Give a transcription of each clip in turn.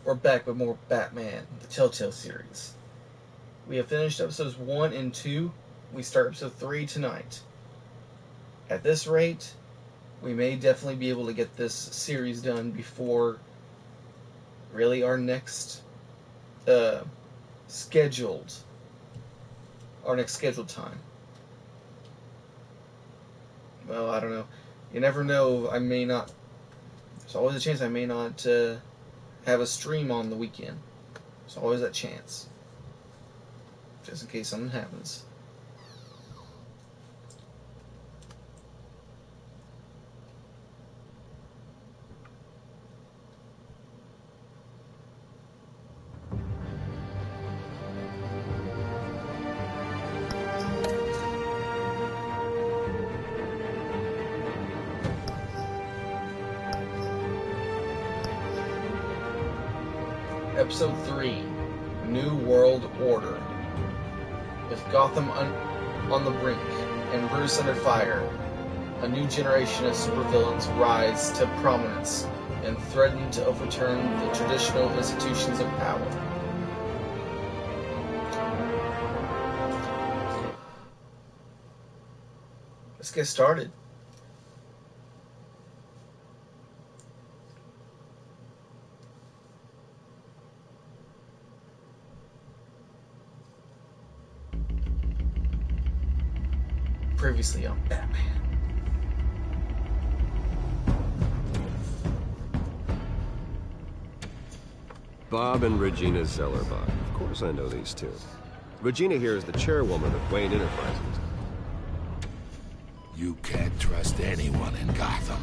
We're back with more Batman, the Telltale series. We have finished episodes 1 and 2. We start episode 3 tonight. At this rate, we may definitely be able to get this series done before really our next scheduled time. Well, I don't know. You never know. I may not. There's always a chance I may not have a stream on the weekend. There's always that chance. Just in case something happens. Episode 3, New World Order. With Gotham on the brink and Bruce under fire, a new generation of supervillains rise to prominence and threaten to overturn the traditional institutions of power. Let's get started. Previously on Batman. Bob and Regina Zellerbach. Of course I know these two. Regina here is the chairwoman of Wayne Enterprises. You can't trust anyone in Gotham.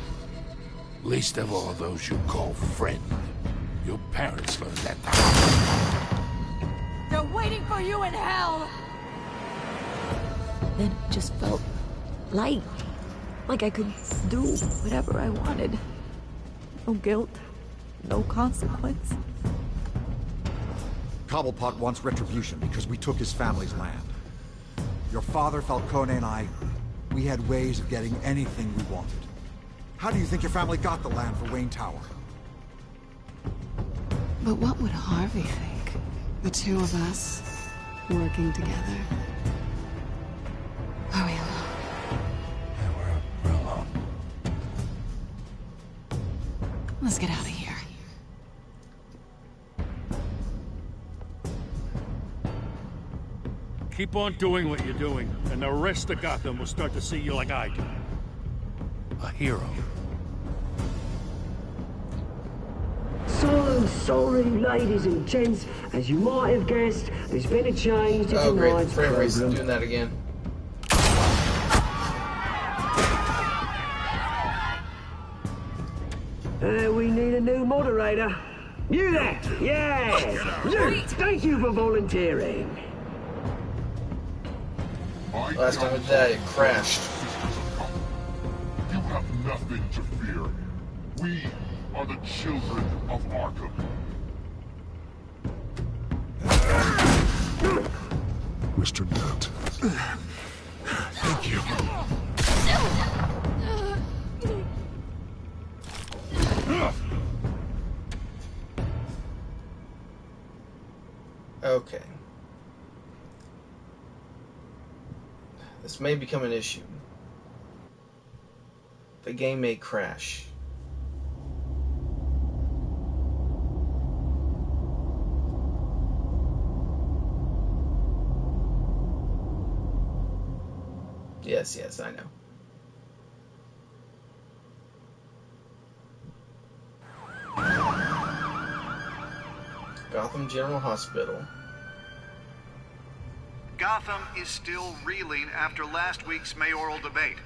Least of all those you call friend. Your parents learned that the hard way. They're waiting for you in hell! Then it just felt light. Like I could do whatever I wanted. No guilt. No consequence. Cobblepot wants retribution because we took his family's land. Your father, Falcone, and I, we had ways of getting anything we wanted. How do you think your family got the land for Wayne Tower? But what would Harvey think? The two of us, working together. Are we alone? Yeah, we're alone. Let's get out of here. Keep on doing what you're doing, and the rest of Gotham will start to see you like I do. A hero. So sorry, ladies and gents. As you might have guessed, there's been a change to Oh great, tonight's frame race program. doing that again. We need a new moderator. You there? Yeah! You! Thank you for volunteering. Last time it did that, it crashed. You have nothing to fear. We are the children of Arkham. Mr. Dent. Thank you. Okay. This may become an issue. The game may crash. Yes, I know. Gotham General Hospital. Gotham is still reeling after last week's mayoral debate.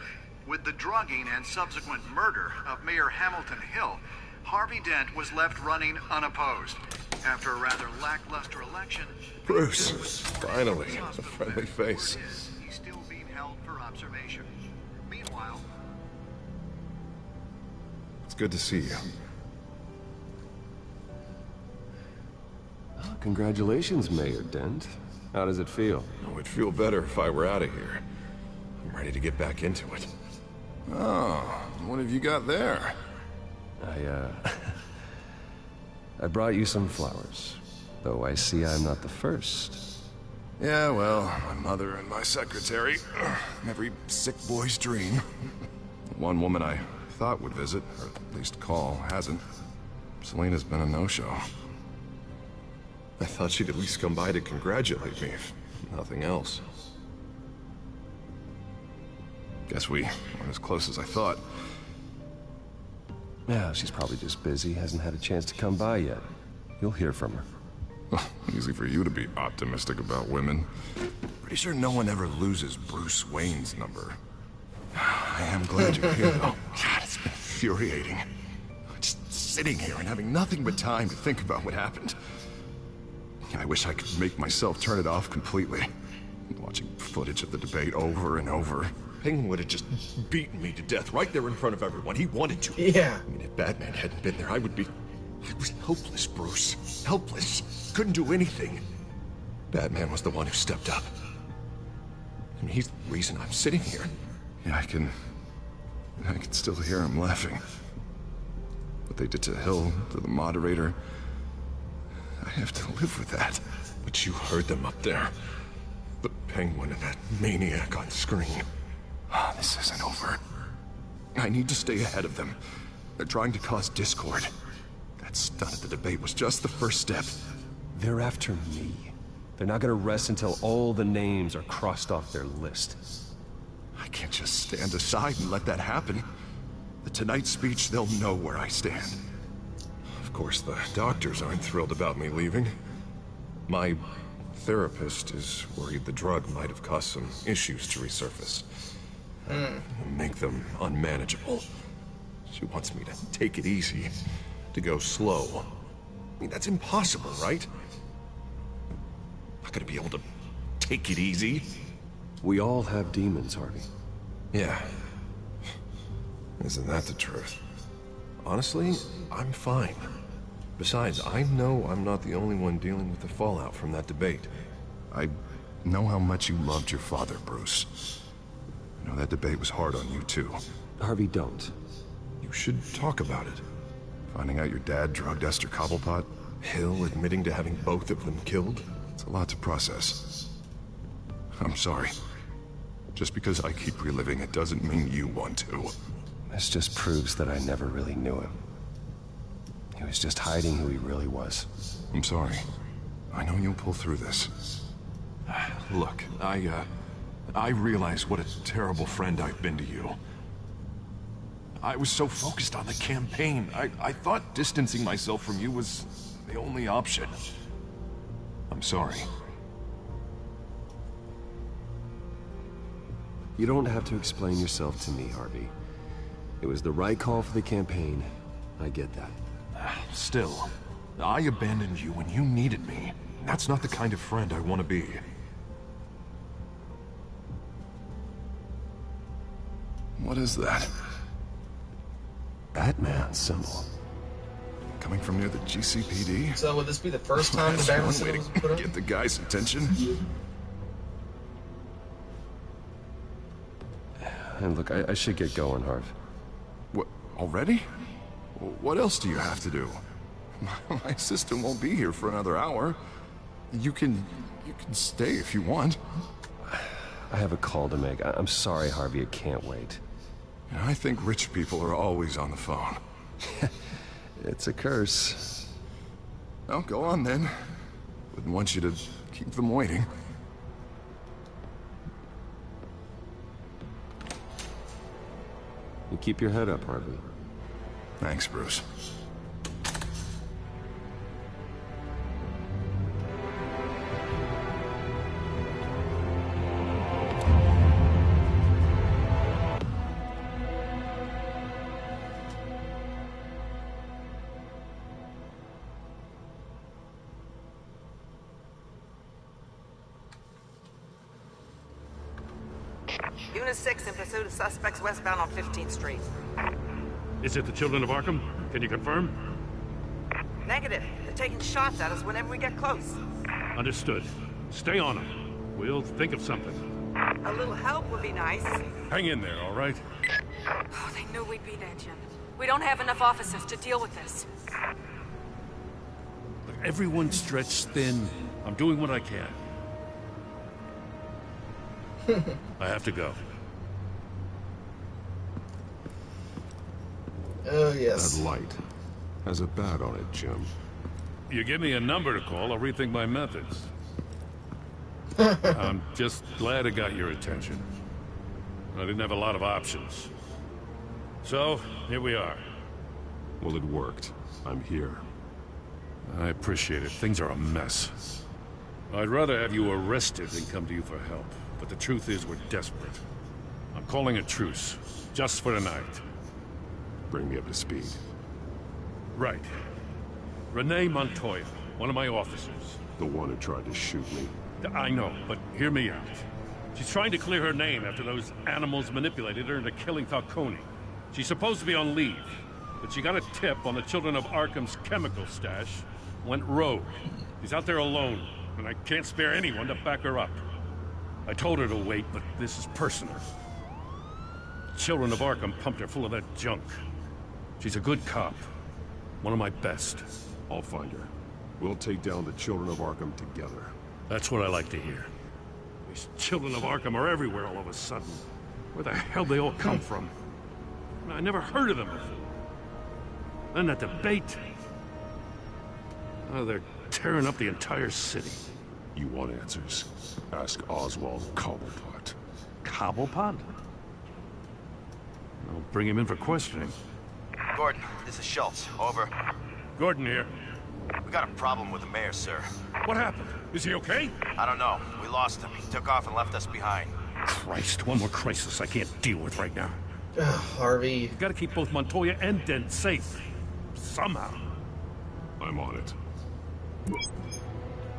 With the drugging and subsequent murder of Mayor Hamilton Hill, Harvey Dent was left running unopposed. After a rather lackluster election, Bruce, finally, a friendly face. He's still being held for observation. Meanwhile, It's good to see you. Oh, congratulations, Mayor Dent. How does it feel? I would feel better if I were out of here. I'm ready to get back into it. Oh, what have you got there? I brought you some flowers, though I see I'm not the first. Yeah, well, my mother and my secretary. Every sick boy's dream. One woman I thought would visit, or at least call, hasn't. Selena's been a no-show. I thought she'd at least come by to congratulate me, if nothing else. Guess we weren't as close as I thought. Yeah, she's probably just busy, hasn't had a chance to come by yet. You'll hear from her. Easy for you to be optimistic about women. Pretty sure no one ever loses Bruce Wayne's number. I am glad you're here, though. God, it's been infuriating. Just sitting here and having nothing but time to think about what happened. I wish I could make myself turn it off completely. Watching footage of the debate over and over. Penguin would have just beaten me to death right there in front of everyone. He wanted to. Yeah. I mean, if Batman hadn't been there, I was helpless, Bruce. Helpless. Couldn't do anything. Batman was the one who stepped up. I mean, he's the reason I'm sitting here. Yeah, I can still hear him laughing. What they did to Hill, to the moderator. I have to live with that. But you heard them up there. The Penguin and that maniac on screen. This isn't over. I need to stay ahead of them. They're trying to cause discord. That stunt at the debate was just the first step. They're after me. They're not gonna rest until all the names are crossed off their list. I can't just stand aside and let that happen. The Tonight speech, they'll know where I stand. Of course, the doctors aren't thrilled about me leaving. My therapist is worried the drug might have caused some issues to resurface. Make them unmanageable. She wants me to take it easy, to go slow. I mean, that's impossible, right? Not gonna be able to take it easy. We all have demons, Harvey. Yeah. Isn't that the truth? Honestly, I'm fine. Besides, I know I'm not the only one dealing with the fallout from that debate. I know how much you loved your father, Bruce. I know that debate was hard on you, too. Harvey, don't. You should talk about it. Finding out your dad drugged Esther Cobblepot? Hill admitting to having both of them killed? It's a lot to process. I'm sorry. Just because I keep reliving it doesn't mean you want to. This just proves that I never really knew him. He was just hiding who he really was. I'm sorry. I know you'll pull through this. Look, I realize what a terrible friend I've been to you. I was so focused on the campaign. I thought distancing myself from you was the only option. I'm sorry. You don't have to explain yourself to me, Harvey. It was the right call for the campaign. I get that. Still, I abandoned you when you needed me. That's not the kind of friend I want to be. What is that? Batman symbol. Coming from near the GCPD? So would this be the first time the Batman symbol was put up? Get the guy's attention? And look, I should get going, Harv. What, already? What else do you have to do? My assistant won't be here for another hour. You can stay if you want. I have a call to make. I'm sorry, Harvey, I can't wait. I think rich people are always on the phone. It's a curse. Well, go on then. Wouldn't want you to keep them waiting. You keep your head up, Harvey. Thanks, Bruce. Unit 6 in pursuit of suspects westbound on 15th Street. Is it the Children of Arkham? Can you confirm? Negative. They're taking shots at us whenever we get close. Understood. Stay on them. We'll think of something. A little help would be nice. Hang in there, all right? Oh, they knew we'd be there, Jim. We don't have enough officers to deal with this. Everyone's stretched thin. I'm doing what I can. I have to go. Oh, yes. That light has a bat on it, Jim. You give me a number to call, I'll rethink my methods. I'm just glad it got your attention. I didn't have a lot of options. So, here we are. Well, it worked. I'm here. I appreciate it. Things are a mess. I'd rather have you arrested than come to you for help. But the truth is, we're desperate. I'm calling a truce. Just for tonight. Bring me up to speed. Right. Renee Montoya, one of my officers. The one who tried to shoot me. I know, but hear me out. She's trying to clear her name after those animals manipulated her into killing Falcone. She's supposed to be on leave, but she got a tip on the Children of Arkham's chemical stash, went rogue. She's out there alone, and I can't spare anyone to back her up. I told her to wait, but this is personal. Children of Arkham pumped her full of that junk. She's a good cop. One of my best. I'll find her. We'll take down the Children of Arkham together. That's what I like to hear. These Children of Arkham are everywhere all of a sudden. Where the hell they all come from? I never heard of them before. Then that debate. Oh, they're tearing up the entire city. You want answers? Ask Oswald Cobblepot. Cobblepot? I'll bring him in for questioning. Gordon, this is Schultz. Over. Gordon here. We got a problem with the mayor, sir. What happened? Is he okay? I don't know. We lost him. He took off and left us behind. Christ, one more crisis I can't deal with right now. Harvey. You've got to keep both Montoya and Dent safe. Somehow. I'm on it.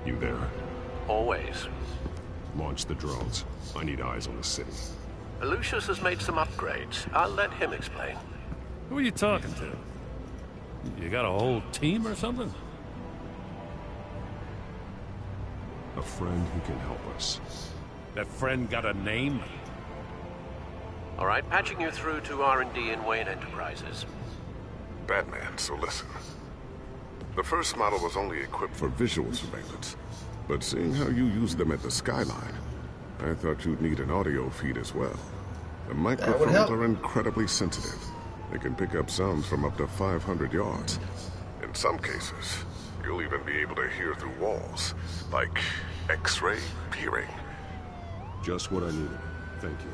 You there? Always. Launch the drones. I need eyes on the city. Lucius has made some upgrades. I'll let him explain. Who are you talking to? You got a whole team or something? A friend who can help us. That friend got a name? All right, patching you through to R&D in Wayne Enterprises. Batman, so listen. The first model was only equipped for visual surveillance, but seeing how you use them at the skyline, I thought you'd need an audio feed as well. The microphones are incredibly sensitive. They can pick up sounds from up to 500 yards. In some cases, you'll even be able to hear through walls, like X-ray peering. Just what I needed. Thank you.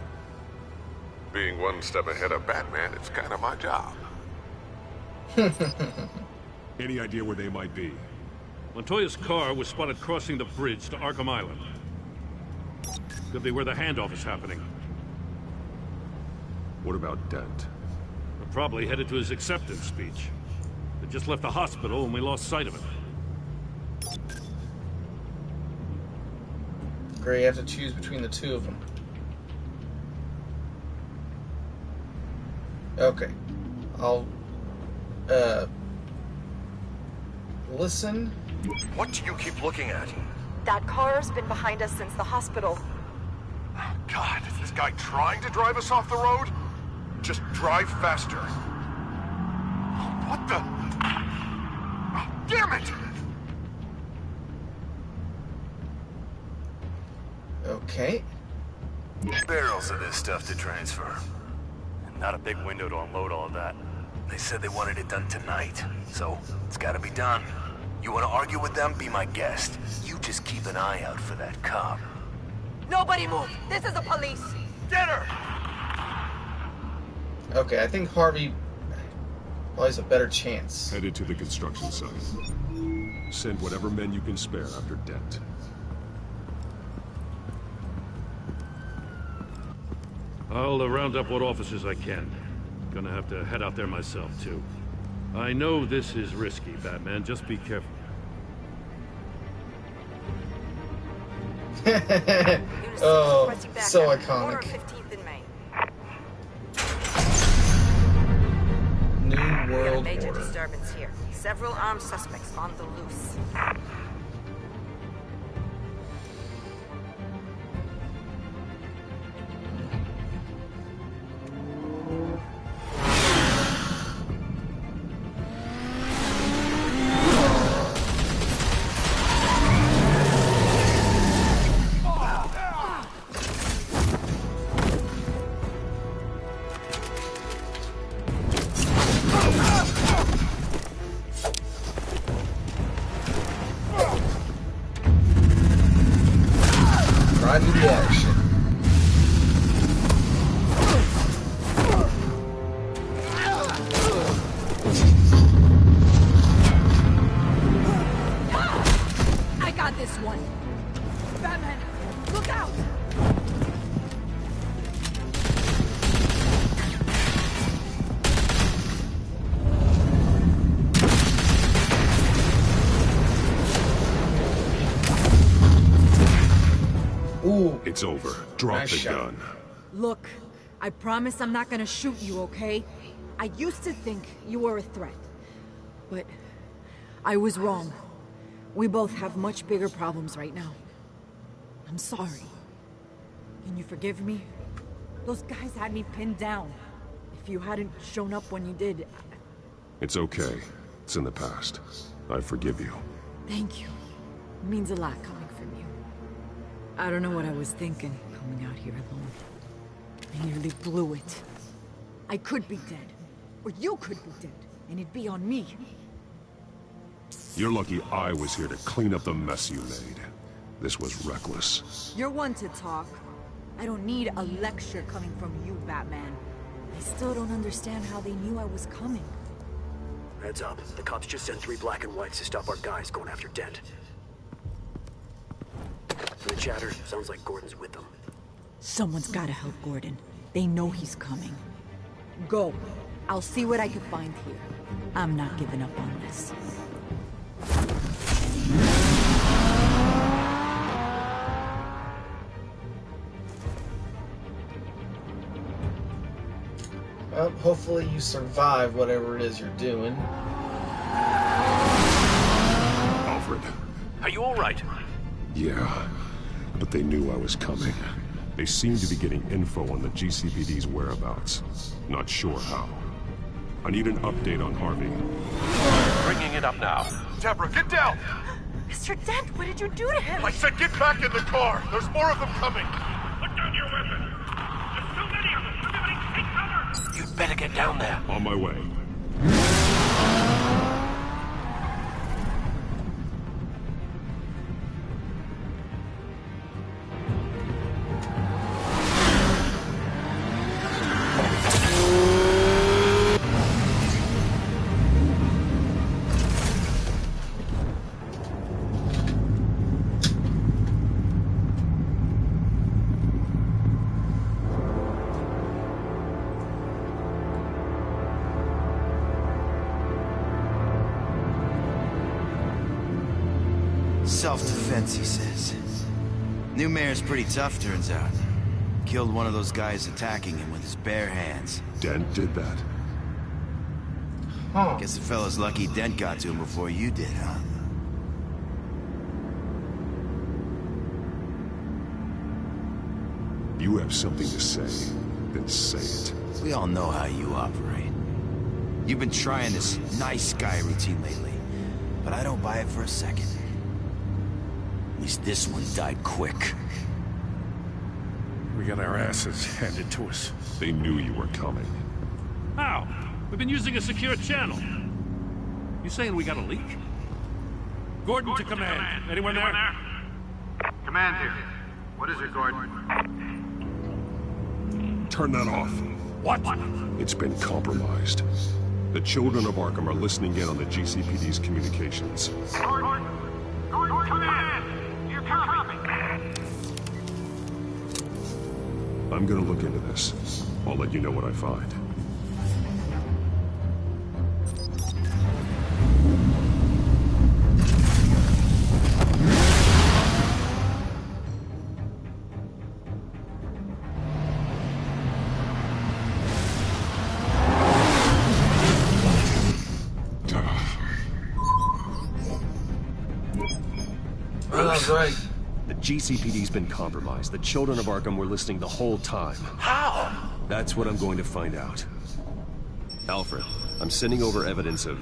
Being one step ahead of Batman, it's kind of my job. Any idea where they might be? Montoya's car was spotted crossing the bridge to Arkham Island. Could be where the handoff is happening. What about Dent? We're probably headed to his acceptance speech. They just left the hospital and we lost sight of it. Great, you have to choose between the two of them. Okay. I'll, listen. What do you keep looking at? That car's been behind us since the hospital. God, is this guy trying to drive us off the road? Just drive faster. What the? Oh, damn it! Okay. Barrels of this stuff to transfer. Not a big window to unload all of that. They said they wanted it done tonight, so it's gotta be done. You wanna argue with them? Be my guest. You just keep an eye out for that cop. Nobody move! This is the police! Get her! Okay, I think Harvey probably has a better chance. Headed to the construction site. Send whatever men you can spare after Dent. I'll round up what officers I can. Gonna have to head out there myself, too. I know this is risky, Batman. Just be careful. Oh, so iconic. New World Major Order. disturbance here. Several armed suspects on the loose. to the action. I got this one. Batman, look out! Ooh. It's over. Drop Nice the shot. gun. Look, I promise I'm not gonna shoot you, okay? I used to think you were a threat. But I was wrong. We both have much bigger problems right now. I'm sorry. Can you forgive me? Those guys had me pinned down. If you hadn't shown up when you did... It's okay. It's in the past. I forgive you. Thank you. It means a lot coming from you. I don't know what I was thinking, coming out here alone. I nearly blew it. I could be dead. Or you could be dead. And it'd be on me. You're lucky I was here to clean up the mess you made. This was reckless. You're one to talk. I don't need a lecture coming from you, Batman. I still don't understand how they knew I was coming. Heads up. The cops just sent 3 black and whites to stop our guys going after Dent. From the chatter, sounds like Gordon's with them. Someone's gotta help Gordon. They know he's coming. Go. I'll see what I can find here. I'm not giving up on this. Well, hopefully you survive whatever it is you're doing. Alfred. Are you all right? Yeah, but they knew I was coming. They seem to be getting info on the GCPD's whereabouts. Not sure how. I need an update on Harvey. Bringing it up now. Deborah, get down! Mr. Dent, what did you do to him? I said get back in the car! There's more of them coming! Put down your weapon! There's too many of them! Everybody take cover! You'd better get down there. On my way. Self-defense, he says. New mayor's pretty tough, turns out. Killed one of those guys attacking him with his bare hands. Dent did that? Huh. Guess the fella's lucky Dent got to him before you did, huh? You have something to say, then say it. We all know how you operate. You've been trying this nice guy routine lately, but I don't buy it for a second. At least this one died quick. We got our asses handed to us. They knew you were coming. How? We've been using a secure channel. You saying we got a leak? Gordon to command. Anyone there? Command here. What is it, Gordon? Turn that off. What? It's been compromised. The children of Arkham are listening in on the GCPD's communications. Gordon, command! You copy? I'm gonna look into this. I'll let you know what I find. Right. The GCPD's been compromised. The children of Arkham were listening the whole time. How? That's what I'm going to find out. Alfred, I'm sending over evidence of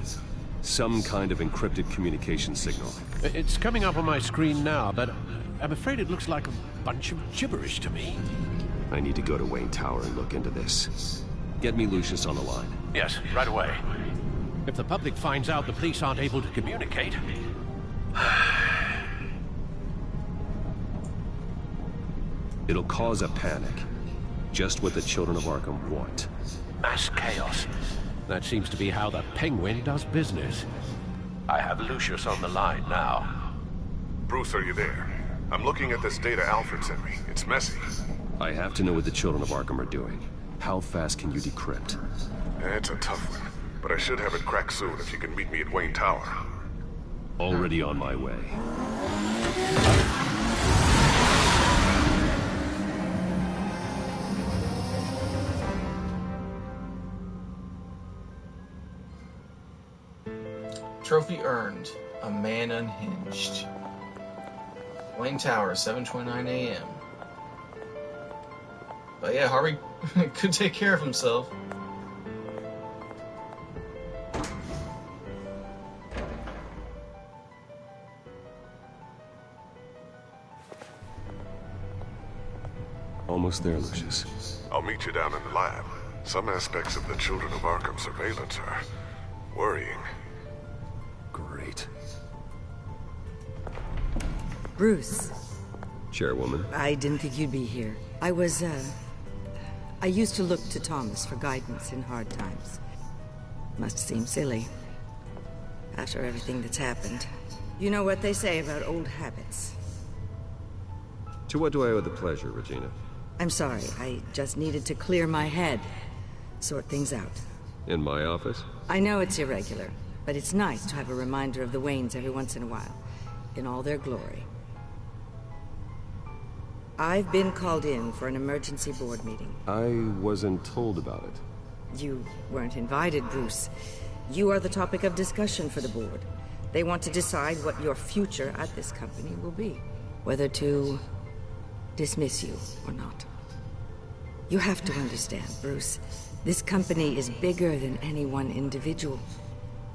some kind of encrypted communication signal. It's coming up on my screen now, but I'm afraid it looks like a bunch of gibberish to me. I need to go to Wayne Tower and look into this. Get me Lucius on the line. Yes, right away. If the public finds out the police aren't able to communicate... It'll cause a panic. Just what the children of Arkham want. Mass chaos. That seems to be how the Penguin does business. I have Lucius on the line now. Bruce, are you there? I'm looking at this data Alfred sent me. It's messy. I have to know what the children of Arkham are doing. How fast can you decrypt? It's a tough one, but I should have it cracked soon if you can meet me at Wayne Tower. Already on my way. Trophy earned. A man unhinged. Wayne Tower, 7:29 a.m. But yeah, Harvey could take care of himself. Almost there, Lucius. I'll meet you down in the lab. Some aspects of the Children of Arkham surveillance are worrying. Great. Bruce. Chairwoman. I didn't think you'd be here. I used to look to Thomas for guidance in hard times. Must seem silly. After everything that's happened. You know what they say about old habits. To what do I owe the pleasure, Regina? I'm sorry, I just needed to clear my head. Sort things out. In my office? I know it's irregular, but it's nice to have a reminder of the Waynes every once in a while. In all their glory. I've been called in for an emergency board meeting. I wasn't told about it. You weren't invited, Bruce. You are the topic of discussion for the board. They want to decide what your future at this company will be. Whether to dismiss you or not. You have to understand, Bruce. This company is bigger than any one individual.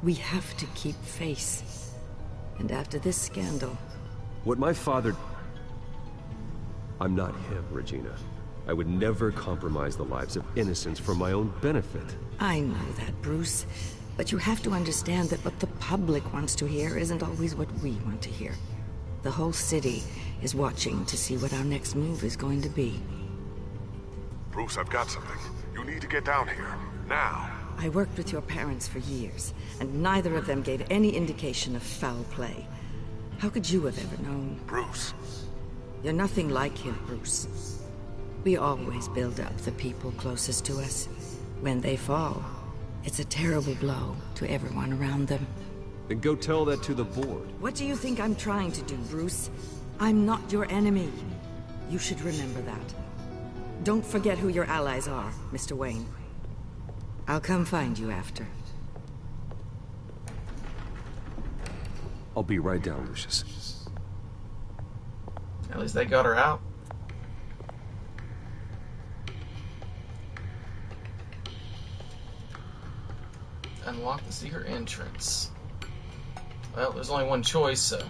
We have to keep face. And after this scandal... What my father... I'm not him, Regina. I would never compromise the lives of innocents for my own benefit. I know that, Bruce. But you have to understand that what the public wants to hear isn't always what we want to hear. The whole city is watching to see what our next move is going to be. Bruce, I've got something. You need to get down here. Now. I worked with your parents for years, and neither of them gave any indication of foul play. How could you have ever known? Bruce. You're nothing like him, Bruce. We always build up the people closest to us. When they fall, it's a terrible blow to everyone around them. Then go tell that to the board. What do you think I'm trying to do, Bruce? I'm not your enemy. You should remember that. Don't forget who your allies are, Mr. Wayne. I'll come find you after. I'll be right down, Lucius. At least they got her out. Unlock the secret entrance. Well, there's only one choice, so...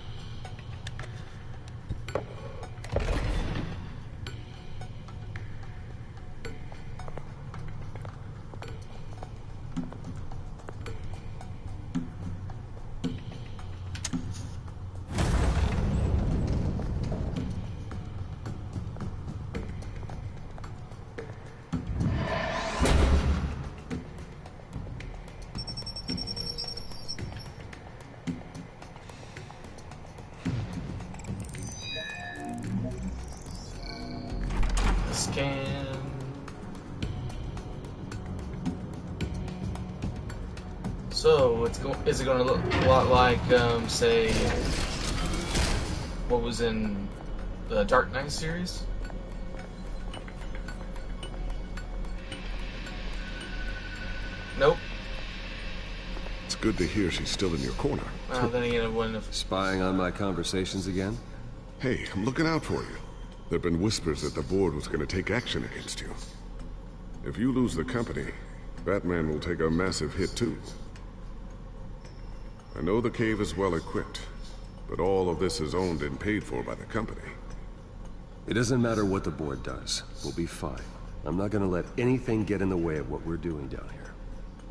Scan. So is it going to look a lot like, say, what was in the Dark Knight series? Nope. It's good to hear she's still in your corner. Then again, it wouldn't have. Spying on my conversations again? Hey, I'm looking out for you. There have been whispers that the board was going to take action against you. If you lose the company, Batman will take a massive hit too. I know the cave is well equipped, but all of this is owned and paid for by the company. It doesn't matter what the board does. We'll be fine. I'm not gonna let anything get in the way of what we're doing down here.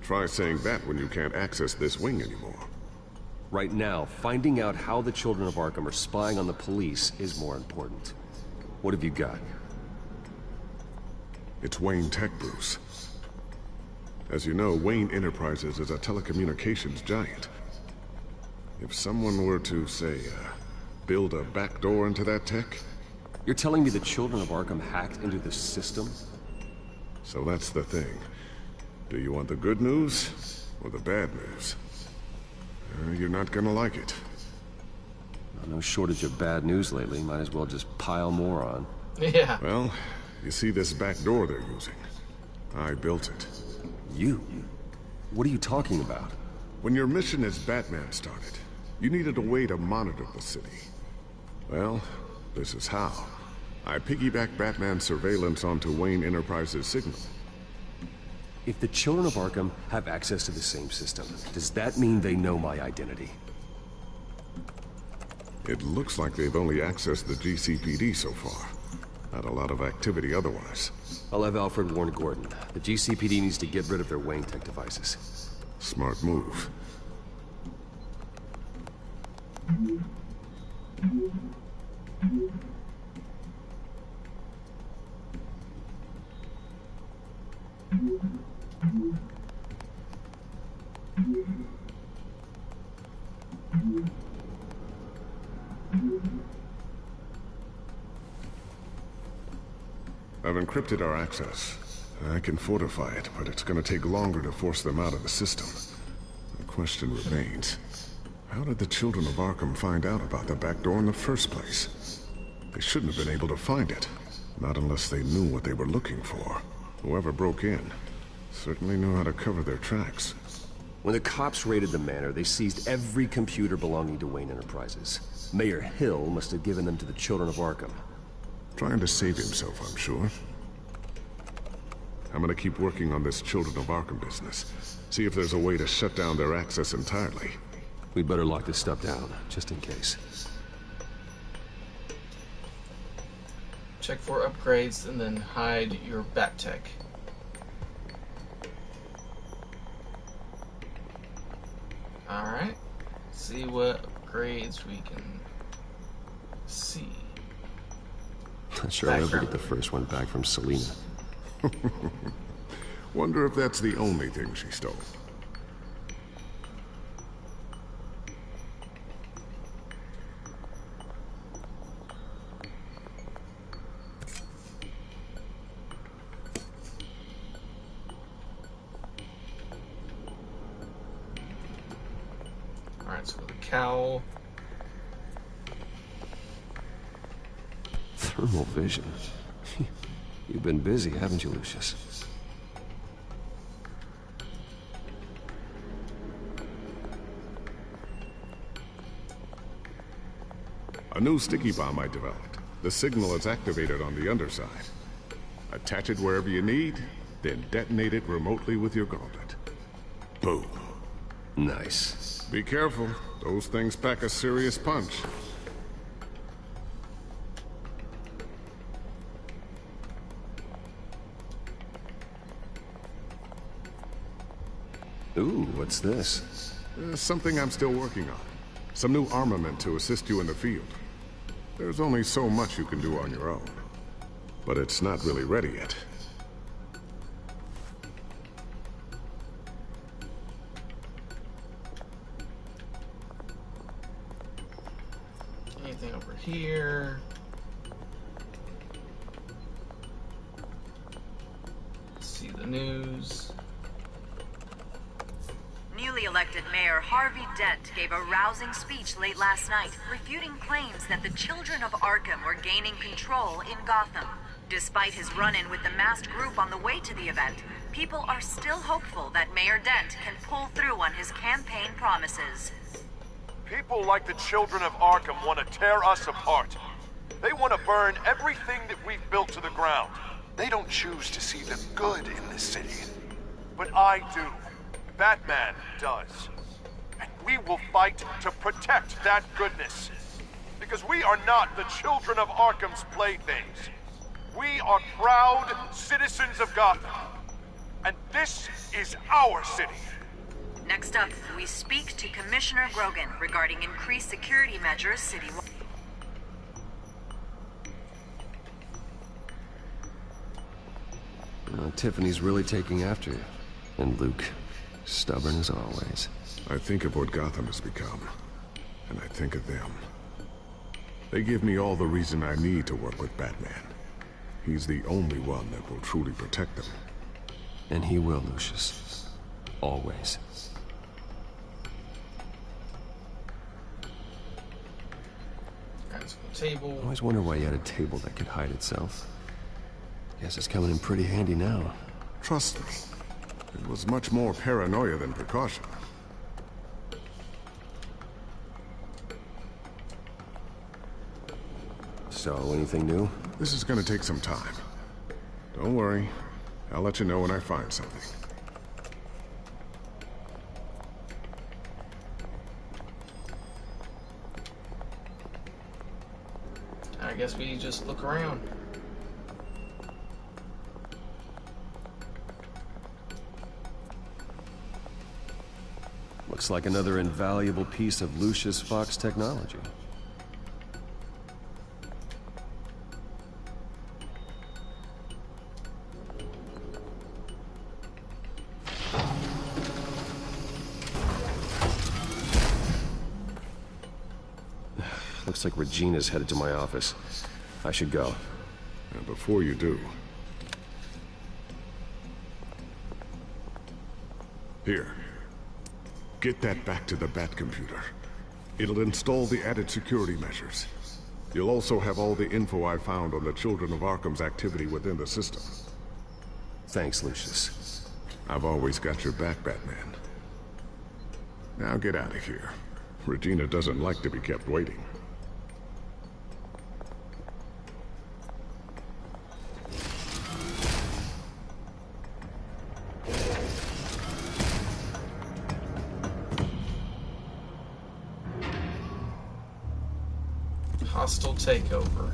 Try saying that when you can't access this wing anymore. Right now, finding out how the children of Arkham are spying on the police is more important. What have you got? It's Wayne Tech, Bruce. As you know, Wayne Enterprises is a telecommunications giant. If someone were to, say, build a backdoor into that tech... You're telling me the children of Arkham hacked into the system? So that's the thing. Do you want the good news or the bad news? You're not gonna like it. No shortage of bad news lately. Might as well just pile more on. Yeah. Well, you see this back door they're using? I built it. You? What are you talking about? When your mission as Batman started, you needed a way to monitor the city. Well, this is how. I piggybacked Batman's surveillance onto Wayne Enterprises' signal. If the children of Arkham have access to the same system, does that mean they know my identity? It looks like they've only accessed the GCPD so far. Not a lot of activity otherwise. I'll have Alfred warn Gordon. The GCPD needs to get rid of their Wayne Tech devices. Smart move. I've encrypted our access. I can fortify it, but it's gonna take longer to force them out of the system. The question remains, how did the children of Arkham find out about the back door in the first place? They shouldn't have been able to find it. Not unless they knew what they were looking for. Whoever broke in certainly knew how to cover their tracks. When the cops raided the manor, they seized every computer belonging to Wayne Enterprises. Mayor Hill must have given them to the children of Arkham. Trying to save himself, I'm sure. I'm gonna keep working on this Children of Arkham business. See if there's a way to shut down their access entirely. We'd better lock this stuff down, just in case. Check for upgrades and then hide your bat tech. Alright. See what upgrades we can see. Not sure I'll ever get the first one back from Selina. Wonder if that's the only thing she stole. Alright, so the cowl. Thermal vision. You've been busy, haven't you, Lucius? A new sticky bomb I developed. The signal is activated on the underside. Attach it wherever you need, then detonate it remotely with your gauntlet. Boom. Nice. Be careful. Those things pack a serious punch. Ooh, what's this? Something I'm still working on. Some new armament to assist you in the field. There's only so much you can do on your own. But it's not really ready yet. Anything over here? Let's see the news. Newly elected Mayor Harvey Dent gave a rousing speech late last night, refuting claims that the children of Arkham were gaining control in Gotham. Despite his run-in with the masked group on the way to the event, people are still hopeful that Mayor Dent can pull through on his campaign promises. People like the children of Arkham want to tear us apart. They want to burn everything that we've built to the ground. They don't choose to see the good in this city. But I do. Batman does. And we will fight to protect that goodness. Because we are not the children of Arkham's playthings. We are proud citizens of Gotham. And this is our city. Next up, we speak to Commissioner Grogan regarding increased security measures citywide. Well, Tiffany's really taking after you. And Luke, stubborn as always. I think of what Gotham has become, and I think of them. They give me all the reason I need to work with Batman. He's the only one that will truly protect them. And he will, Lucius. Always. Table. I always wonder why you had a table that could hide itself. Guess it's coming in pretty handy now. Trust me, it was much more paranoia than precaution. So, anything new? This is gonna take some time. Don't worry, I'll let you know when I find something. I guess we just look around. Looks like another invaluable piece of Lucius Fox technology. Looks like Regina's headed to my office. I should go. And before you do... Here. Get that back to the Batcomputer. It'll install the added security measures. You'll also have all the info I found on the Children of Arkham's activity within the system. Thanks, Lucius. I've always got your back, Batman. Now get out of here. Regina doesn't like to be kept waiting. Hostile takeover.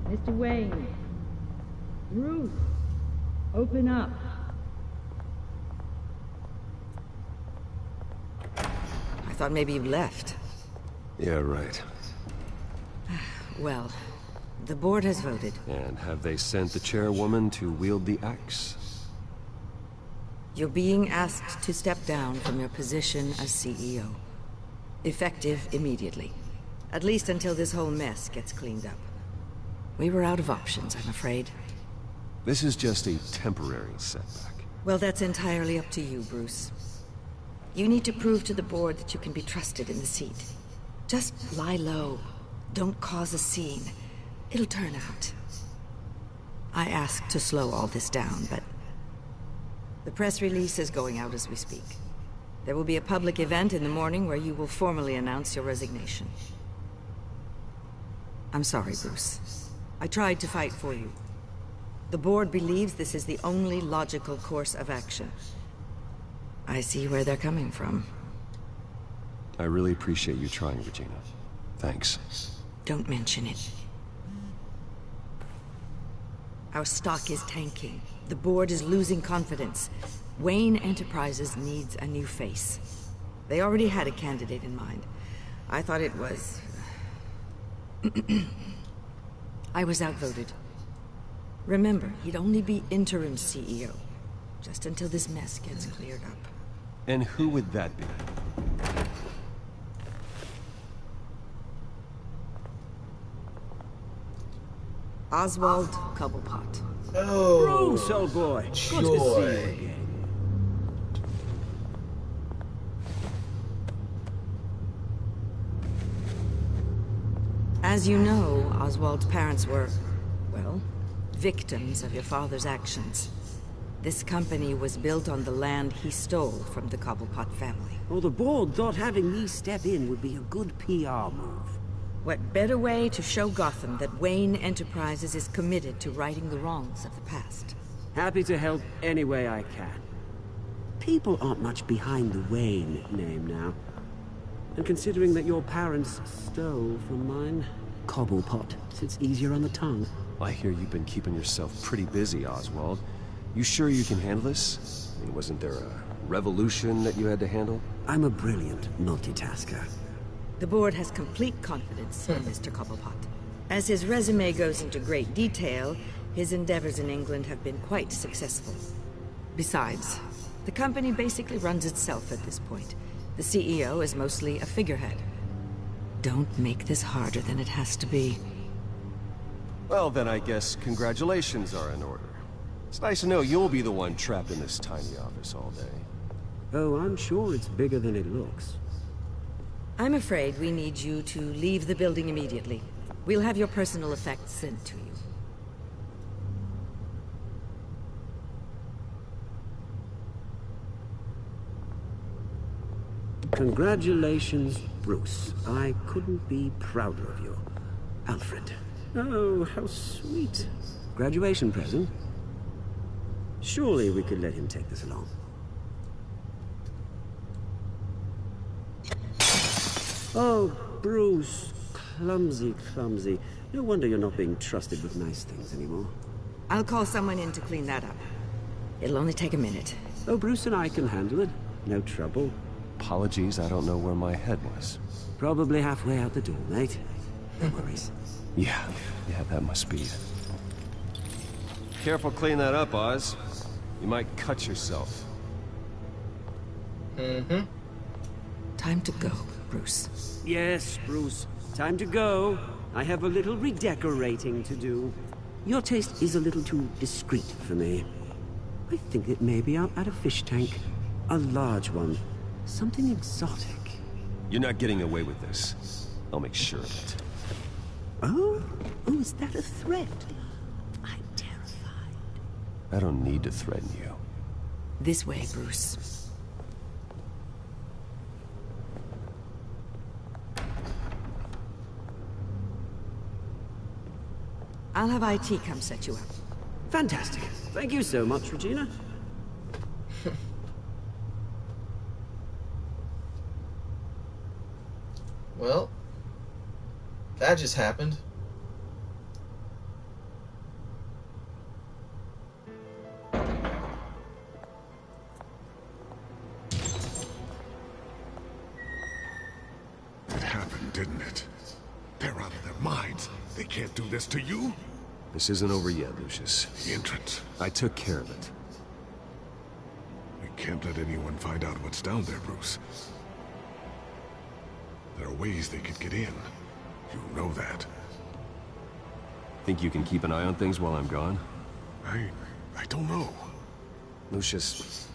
Mr. Wayne. Ruth. Open up. I thought maybe you left. Yeah, right. Well, the board has voted. And have they sent the chairwoman to wield the axe? You're being asked to step down from your position as CEO. Effective immediately. At least until this whole mess gets cleaned up. We were out of options, I'm afraid. This is just a temporary setback. Well, that's entirely up to you, Bruce. You need to prove to the board that you can be trusted in the seat. Just lie low. Don't cause a scene. It'll turn out. I asked to slow all this down, but... the press release is going out as we speak. There will be a public event in the morning where you will formally announce your resignation. I'm sorry, Bruce. I tried to fight for you. The board believes this is the only logical course of action. I see where they're coming from. I really appreciate you trying, Regina. Thanks. Don't mention it. Our stock is tanking. The board is losing confidence. Wayne Enterprises needs a new face. They already had a candidate in mind. I thought it was... I was outvoted. Remember, he'd only be interim CEO. Just until this mess gets cleared up. And who would that be? Oswald Cobblepot. Oh, Bruce, old boy. Good to see you again. As you know, Oswald's parents were, well, victims of your father's actions. This company was built on the land he stole from the Cobblepot family. Well, the board thought having me step in would be a good PR move. What better way to show Gotham that Wayne Enterprises is committed to righting the wrongs of the past? Happy to help any way I can. People aren't much behind the Wayne name now. And considering that your parents stole from mine, Cobblepot sits easier on the tongue. I hear you've been keeping yourself pretty busy, Oswald. You sure you can handle this? I mean, wasn't there a revolution that you had to handle? I'm a brilliant multitasker. The board has complete confidence in Mr. Cobblepot. As his resume goes into great detail, his endeavors in England have been quite successful. Besides, the company basically runs itself at this point. The CEO is mostly a figurehead. Don't make this harder than it has to be. Well, then I guess congratulations are in order. It's nice to know you'll be the one trapped in this tiny office all day. Oh, I'm sure it's bigger than it looks. I'm afraid we need you to leave the building immediately. We'll have your personal effects sent to you. Congratulations, Bruce. I couldn't be prouder of you. Alfred. Oh, how sweet. Graduation present? Surely we could let him take this along. Oh, Bruce. Clumsy, clumsy. No wonder you're not being trusted with nice things anymore. I'll call someone in to clean that up. It'll only take a minute. Oh, Bruce and I can handle it. No trouble. Apologies, I don't know where my head was. Probably halfway out the door, mate. No worries. Yeah, that must be it. Careful cleaning that up, Oz. You might cut yourself. Mm-hmm. Time to go, Bruce. Yes, Bruce. Time to go. I have a little redecorating to do. Your taste is a little too discreet for me. I think that maybe I'll add a fish tank. A large one. Something exotic. You're not getting away with this. I'll make sure of it. Oh? Oh, is that a threat? I'm terrified. I don't need to threaten you. This way, Bruce. I'll have IT come set you up. Fantastic. Thank you so much, Regina. Well, that just happened. It happened, didn't it? They're out of their minds. They can't do this to you. This isn't over yet, Lucius. The entrance. I took care of it. We can't let anyone find out what's down there, Bruce. There are ways they could get in. You know that. Think you can keep an eye on things while I'm gone? I don't know. Lucius,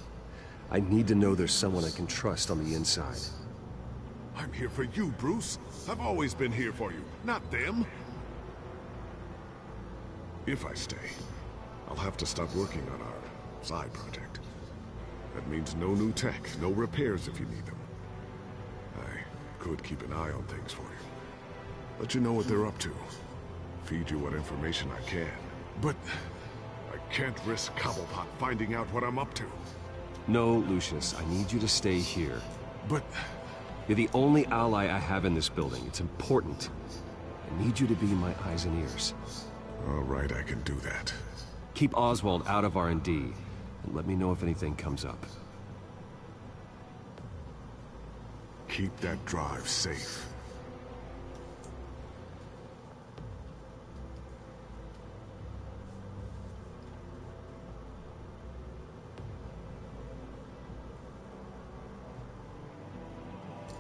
I need to know there's someone I can trust on the inside. I'm here for you, Bruce. I've always been here for you, not them. If I stay, I'll have to stop working on our side project. That means no new tech, no repairs if you need them. Could keep an eye on things for you. Let you know what they're up to. Feed you what information I can. But I can't risk Cobblepot finding out what I'm up to. No, Lucius, I need you to stay here. But... You're the only ally I have in this building. It's important. I need you to be my eyes and ears. All right, I can do that. Keep Oswald out of R&D, and let me know if anything comes up. Keep that drive safe.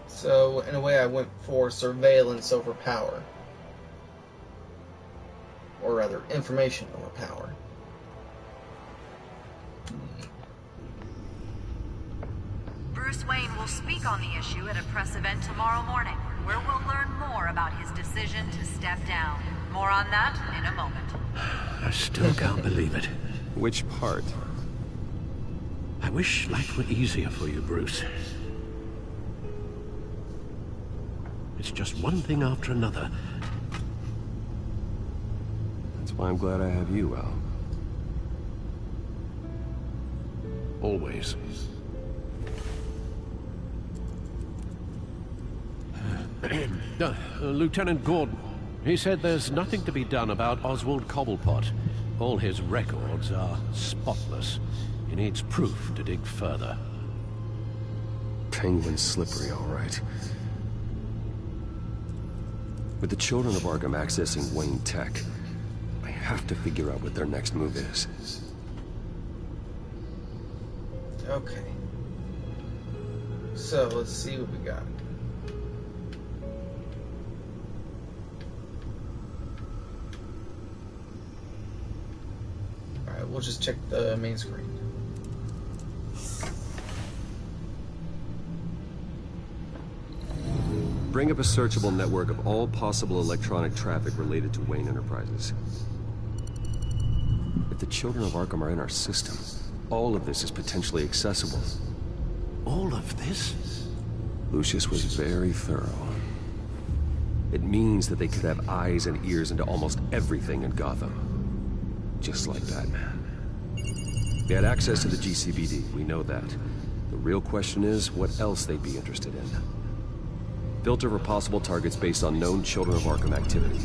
So, in a way, I went for surveillance over power. Or rather, information over power. Bruce Wayne will speak on the issue at a press event tomorrow morning, where we'll learn more about his decision to step down. More on that in a moment. I still can't believe it. Which part? I wish life were easier for you, Bruce. It's just one thing after another. That's why I'm glad I have you, Al. Always. Lieutenant Gordon. He said there's nothing to be done about Oswald Cobblepot. All his records are spotless. He needs proof to dig further. Penguin's slippery, all right. With the children of Arkham accessing Wayne Tech, I have to figure out what their next move is. Okay. So, let's see what we got. Alright, we'll just check the main screen. Bring up a searchable network of all possible electronic traffic related to Wayne Enterprises. If the children of Arkham are in our system, all of this is potentially accessible. All of this? Lucius was very thorough. It means that they could have eyes and ears into almost everything in Gotham. Just like Batman. They had access to the GCPD, we know that. The real question is, what else they'd be interested in. Filter for possible targets based on known Children of Arkham activity.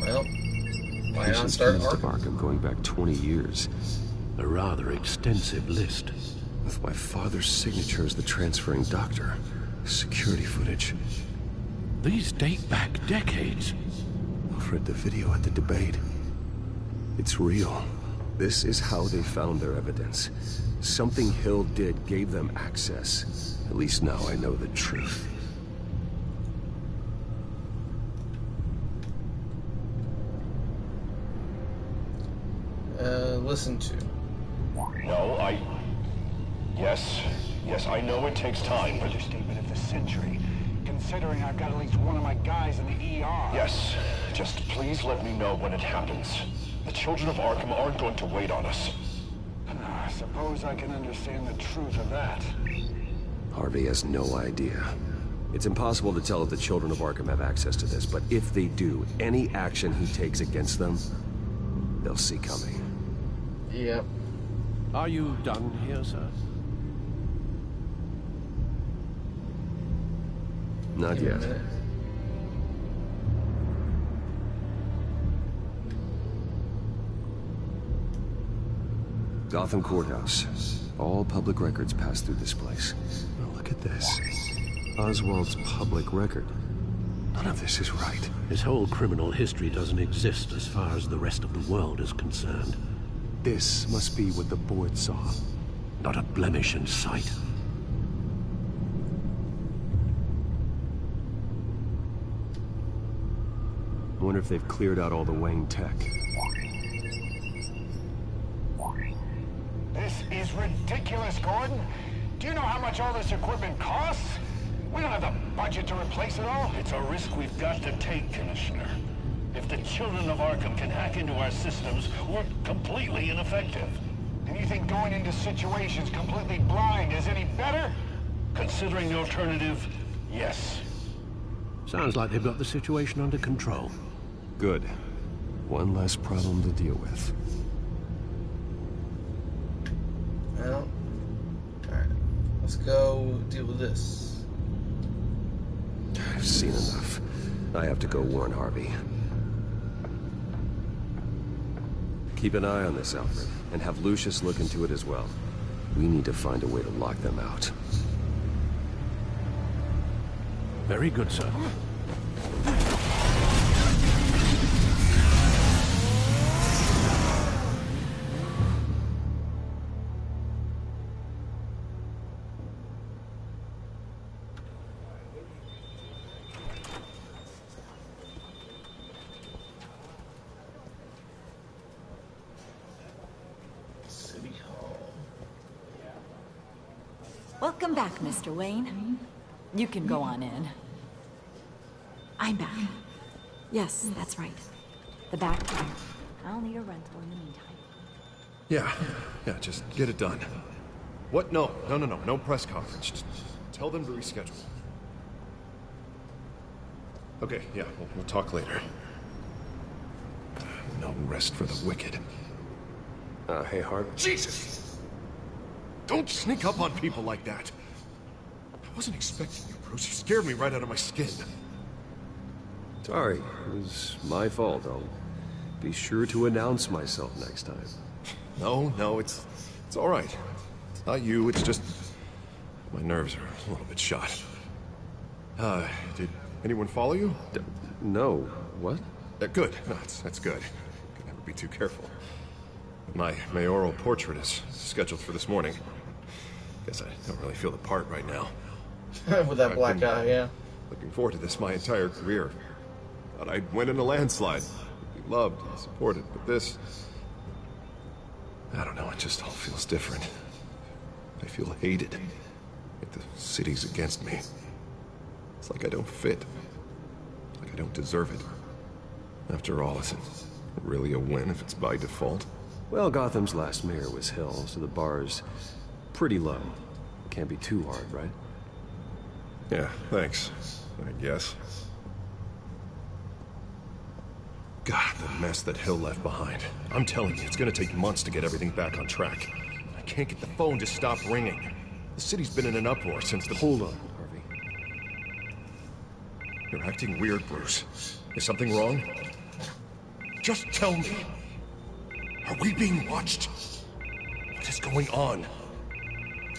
Well, why not start of Arkham? Arkham going back 20 years. A rather extensive list. With my father's signature as the transferring doctor. Security footage. These date back decades. I've read the video at the debate. It's real. This is how they found their evidence. Something Hill did gave them access. At least now I know the truth. Listen to. No, Yes, I know it takes time, but... Understatement of the century. Considering I've got at least one of my guys in the ER. Yes, just please let me know when it happens. The children of Arkham aren't going to wait on us. I suppose I can understand the truth of that. Harvey has no idea. It's impossible to tell if the children of Arkham have access to this, but if they do, any action he takes against them, they'll see coming. Yep. Are you done here, sir? Not yet. Gotham Courthouse. All public records pass through this place. Now look at this. Oswald's public record. None of this is right. His whole criminal history doesn't exist as far as the rest of the world is concerned. This must be what the board saw. Not a blemish in sight. I wonder if they've cleared out all the Wayne tech. This is ridiculous, Gordon. Do you know how much all this equipment costs? We don't have the budget to replace it all. It's a risk we've got to take, Commissioner. If the children of Arkham can hack into our systems, we're completely ineffective. And you think going into situations completely blind is any better? Considering the alternative, yes. Sounds like they've got the situation under control. Good. One less problem to deal with. Well, alright. Let's go deal with this. I've seen enough. I have to go warn Harvey. Keep an eye on this, Alfred, and have Lucius look into it as well. We need to find a way to lock them out. Very good, sir. Welcome back, Mr. Wayne. You can go on in. I'm back. Yes, that's right. The backfire. I'll need a rental in the meantime. Yeah, just get it done. What? No press conference. Just tell them to reschedule. Okay, yeah, we'll talk later. No rest for the wicked. Hey, Harvey. Jesus! Don't sneak up on people like that. I wasn't expecting you, Bruce. You scared me right out of my skin. Sorry, it was my fault. I'll be sure to announce myself next time. No, it's all right. It's not you, it's just... my nerves are a little bit shot. Did anyone follow you? No. What? Good. No, that's good. Could never be too careful. My mayoral portrait is scheduled for this morning. Guess I don't really feel the part right now. With that black eye, yeah. Looking forward to this my entire career. Thought I'd win in a landslide. Be loved and supported, but this... I don't know, it just all feels different. I feel hated. Like the city's against me. It's like I don't fit. Like I don't deserve it. After all, is it really a win if it's by default? Well, Gotham's last mayor was Hill, so the bar's pretty low. Can't be too hard, right? Yeah, thanks. I guess. God, the mess that Hill left behind. I'm telling you, it's gonna take months to get everything back on track. I can't get the phone to stop ringing. The city's been in an uproar since the... Hold on, Harvey. You're acting weird, Bruce. Is something wrong? Just tell me. Are we being watched? What is going on?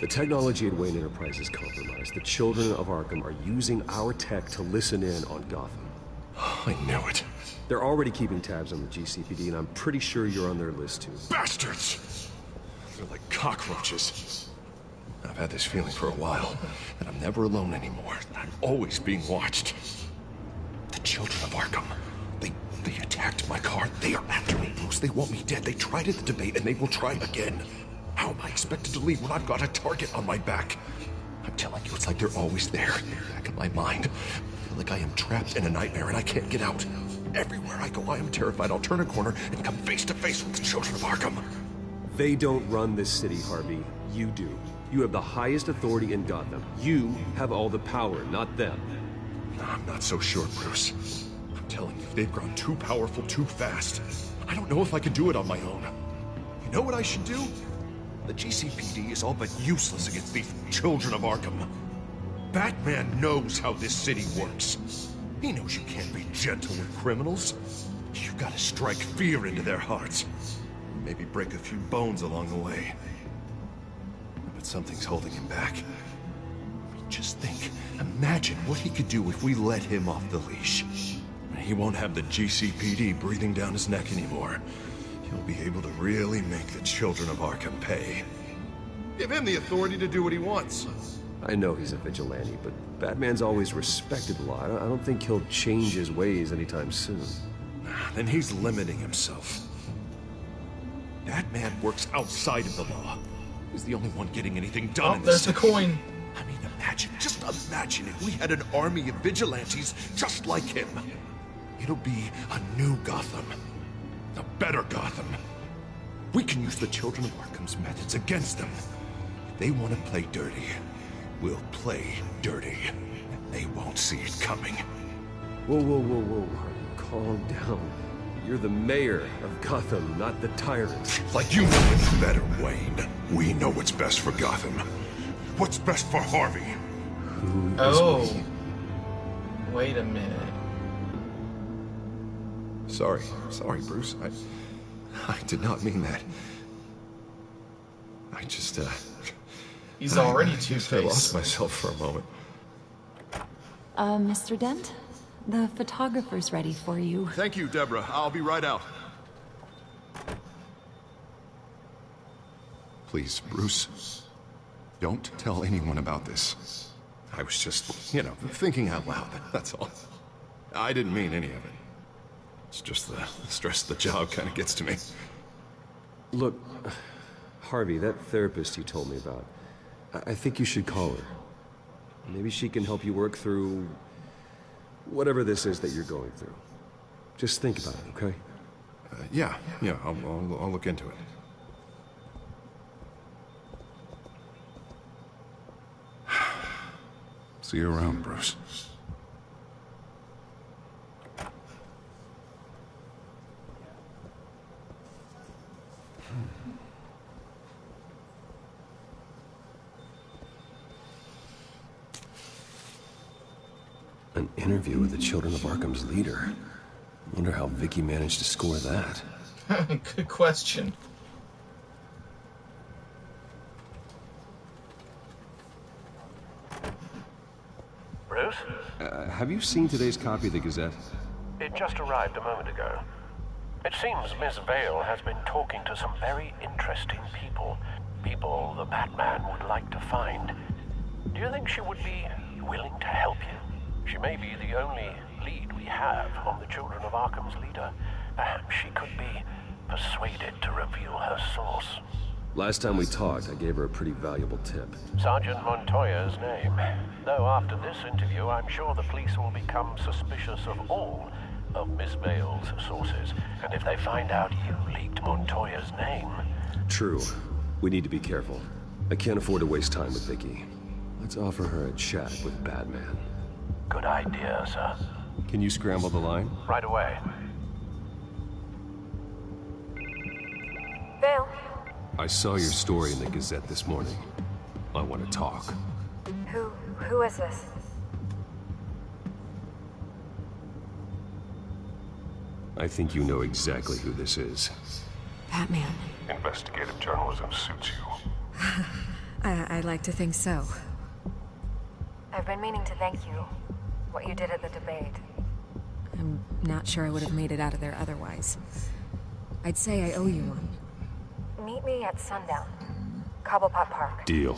The technology at Wayne Enterprise is compromised. The children of Arkham are using our tech to listen in on Gotham. I knew it. They're already keeping tabs on the GCPD, and I'm pretty sure you're on their list, too. Bastards! They're like cockroaches. I've had this feeling for a while, that I'm never alone anymore, that I'm always being watched. The children of Arkham, they attacked my car. They are after me, Bruce. They want me dead. They tried at the debate, and they will try again. How am I expected to leave when I've got a target on my back? I'm telling you, it's like they're always there, back in my mind. I feel like I am trapped in a nightmare and I can't get out. Everywhere I go, I am terrified I'll turn a corner and come face to face with the children of Arkham. They don't run this city, Harvey. You do. You have the highest authority in Gotham. You have all the power, not them. I'm not so sure, Bruce. I'm telling you, they've grown too powerful too fast. I don't know if I can do it on my own. You know what I should do? The GCPD is all but useless against these children of Arkham. Batman knows how this city works. He knows you can't be gentle with criminals. You've got to strike fear into their hearts. Maybe break a few bones along the way. But something's holding him back. I mean, just think. Imagine what he could do if we let him off the leash. He won't have the GCPD breathing down his neck anymore. He'll be able to really make the children of Arkham pay. Give him the authority to do what he wants. I know he's a vigilante, but Batman's always respected the law. I don't think he'll change his ways anytime soon. Then he's limiting himself. That man works outside of the law. He's the only one getting anything done in this there's city. the coin. I mean, just imagine if we had an army of vigilantes just like him. It'll be a new Gotham. A better Gotham. We can use the children of Arkham's methods against them. If they want to play dirty, we'll play dirty. And they won't see it coming. Whoa, Harvey. Calm down. You're the mayor of Gotham, not the tyrant. Like you know it's better, Wayne. We know what's best for Gotham. What's best for Harvey? Oh. Wait a minute. Sorry, Bruce. I did not mean that. I just, He's already I two-faced. lost myself for a moment. Mr. Dent? The photographer's ready for you. Thank you, Deborah. I'll be right out. Please, Bruce. Don't tell anyone about this. I was just, thinking out loud, that's all. I didn't mean any of it. It's just the stress of the job kind of gets to me. Look, Harvey, that therapist you told me about, I think you should call her. Maybe she can help you work through whatever this is that you're going through. Just think about it, okay? Yeah, I'll look into it. See you around, Bruce. An interview with the Children of Arkham's leader. Wonder how Vicky managed to score that. Good question. Bruce? Have you seen today's copy of the Gazette? It just arrived a moment ago. It seems Miss Vale has been talking to some very interesting people. People the Batman would like to find. Do you think she would be willing to help you? She may be the only lead we have on the Children of Arkham's leader. Perhaps she could be persuaded to reveal her source. Last time we talked, I gave her a pretty valuable tip. Sergeant Montoya's name. Though after this interview, I'm sure the police will become suspicious of all of Miss Vale's sources. And if they find out you leaked Montoya's name... True. We need to be careful. I can't afford to waste time with Vicky. Let's offer her a chat with Batman. Good idea, sir. Can you scramble the line? Right away. Vale. I saw your story in the Gazette this morning. I want to talk. Who is this? I think you know exactly who this is. Batman. Investigative journalism suits you. I'd like to think so. I've been meaning to thank you. What you did at the debate. I'm not sure I would have made it out of there otherwise. I'd say I owe you one. Meet me at sundown. Cobblepot Park. Deal.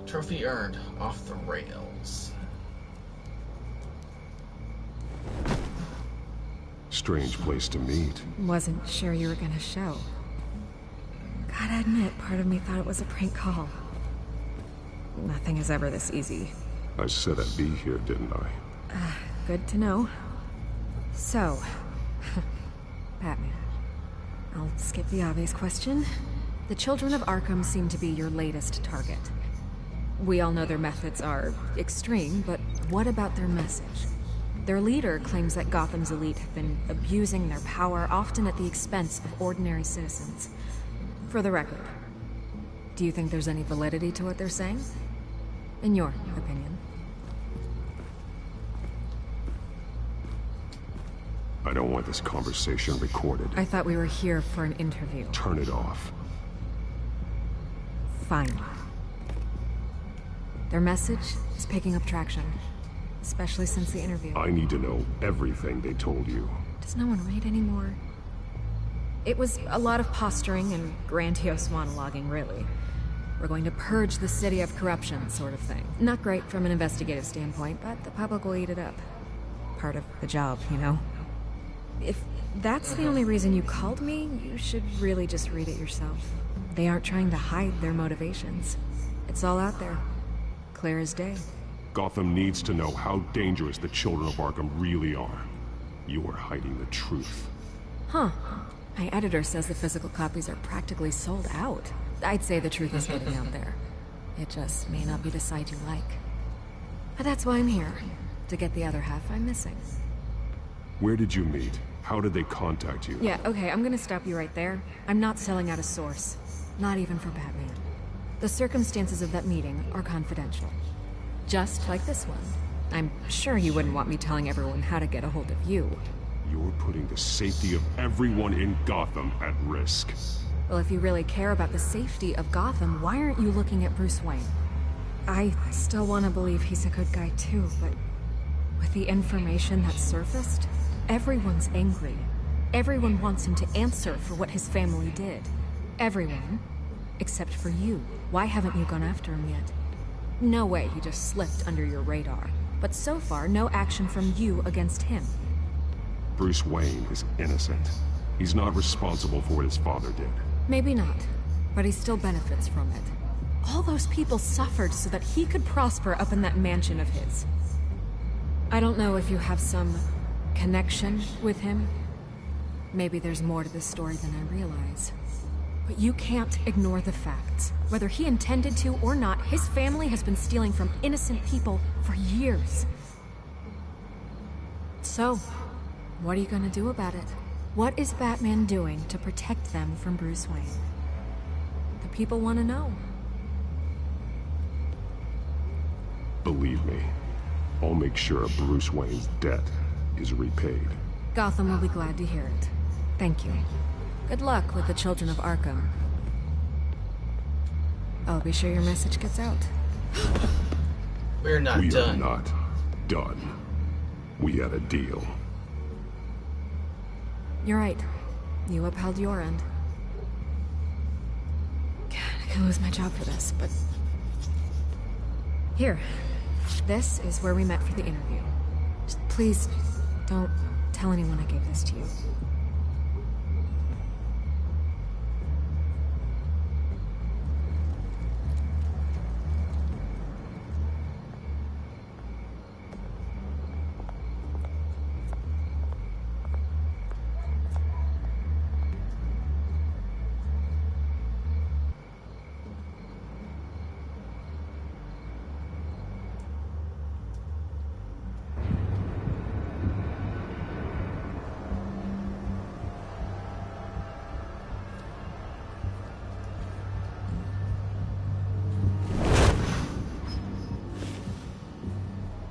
Trophy earned. Off the rails. Strange place to meet. Wasn't sure you were gonna show. Gotta admit, part of me thought it was a prank call. Nothing is ever this easy. I said I'd be here, didn't I? Good to know. So, Batman. I'll skip the obvious question. The Children of Arkham seem to be your latest target. We all know their methods are extreme, but what about their message? Their leader claims that Gotham's elite have been abusing their power, often at the expense of ordinary citizens. For the record, do you think there's any validity to what they're saying? In your opinion? I don't want this conversation recorded. I thought we were here for an interview. Turn it off. Fine. Their message is picking up traction, especially since the interview. I need to know everything they told you. Does no one read anymore? It was a lot of posturing and grandiose monologuing, really. We're going to purge the city of corruption, sort of thing. Not great from an investigative standpoint, but the public will eat it up. Part of the job, you know? If that's the only reason you called me, you should really just read it yourself. They aren't trying to hide their motivations. It's all out there. Clear as day. Gotham needs to know how dangerous the Children of Arkham really are. You are hiding the truth. Huh. My editor says the physical copies are practically sold out. I'd say the truth is getting out there. It just may not be the side you like. But that's why I'm here. To get the other half I'm missing. Where did you meet? How did they contact you? Yeah, okay, I'm gonna stop you right there. I'm not selling out a source. Not even for Batman. The circumstances of that meeting are confidential. Just like this one. I'm sure you wouldn't want me telling everyone how to get a hold of you. You're putting the safety of everyone in Gotham at risk. Well, if you really care about the safety of Gotham, why aren't you looking at Bruce Wayne? I still want to believe he's a good guy too, but with the information that surfaced, everyone's angry. Everyone wants him to answer for what his family did. Everyone. Except for you. Why haven't you gone after him yet? No way he just slipped under your radar. But so far, no action from you against him. Bruce Wayne is innocent. He's not responsible for what his father did. Maybe not, but he still benefits from it. All those people suffered so that he could prosper up in that mansion of his. I don't know if you have some connection with him. Maybe there's more to this story than I realize. But you can't ignore the facts. Whether he intended to or not, his family has been stealing from innocent people for years. So, What are you gonna do about it? What is Batman doing to protect them from Bruce Wayne? The people want to know. Believe me, I'll make sure Bruce Wayne's debt is repaid. Gotham will be glad to hear it. Thank you. Good luck with the children of Arkham. I'll be sure your message gets out. We're not done. We are not done. We had a deal. You're right. You upheld your end. God, I could lose my job for this, but... Here. This is where we met for the interview. Just please, don't tell anyone I gave this to you.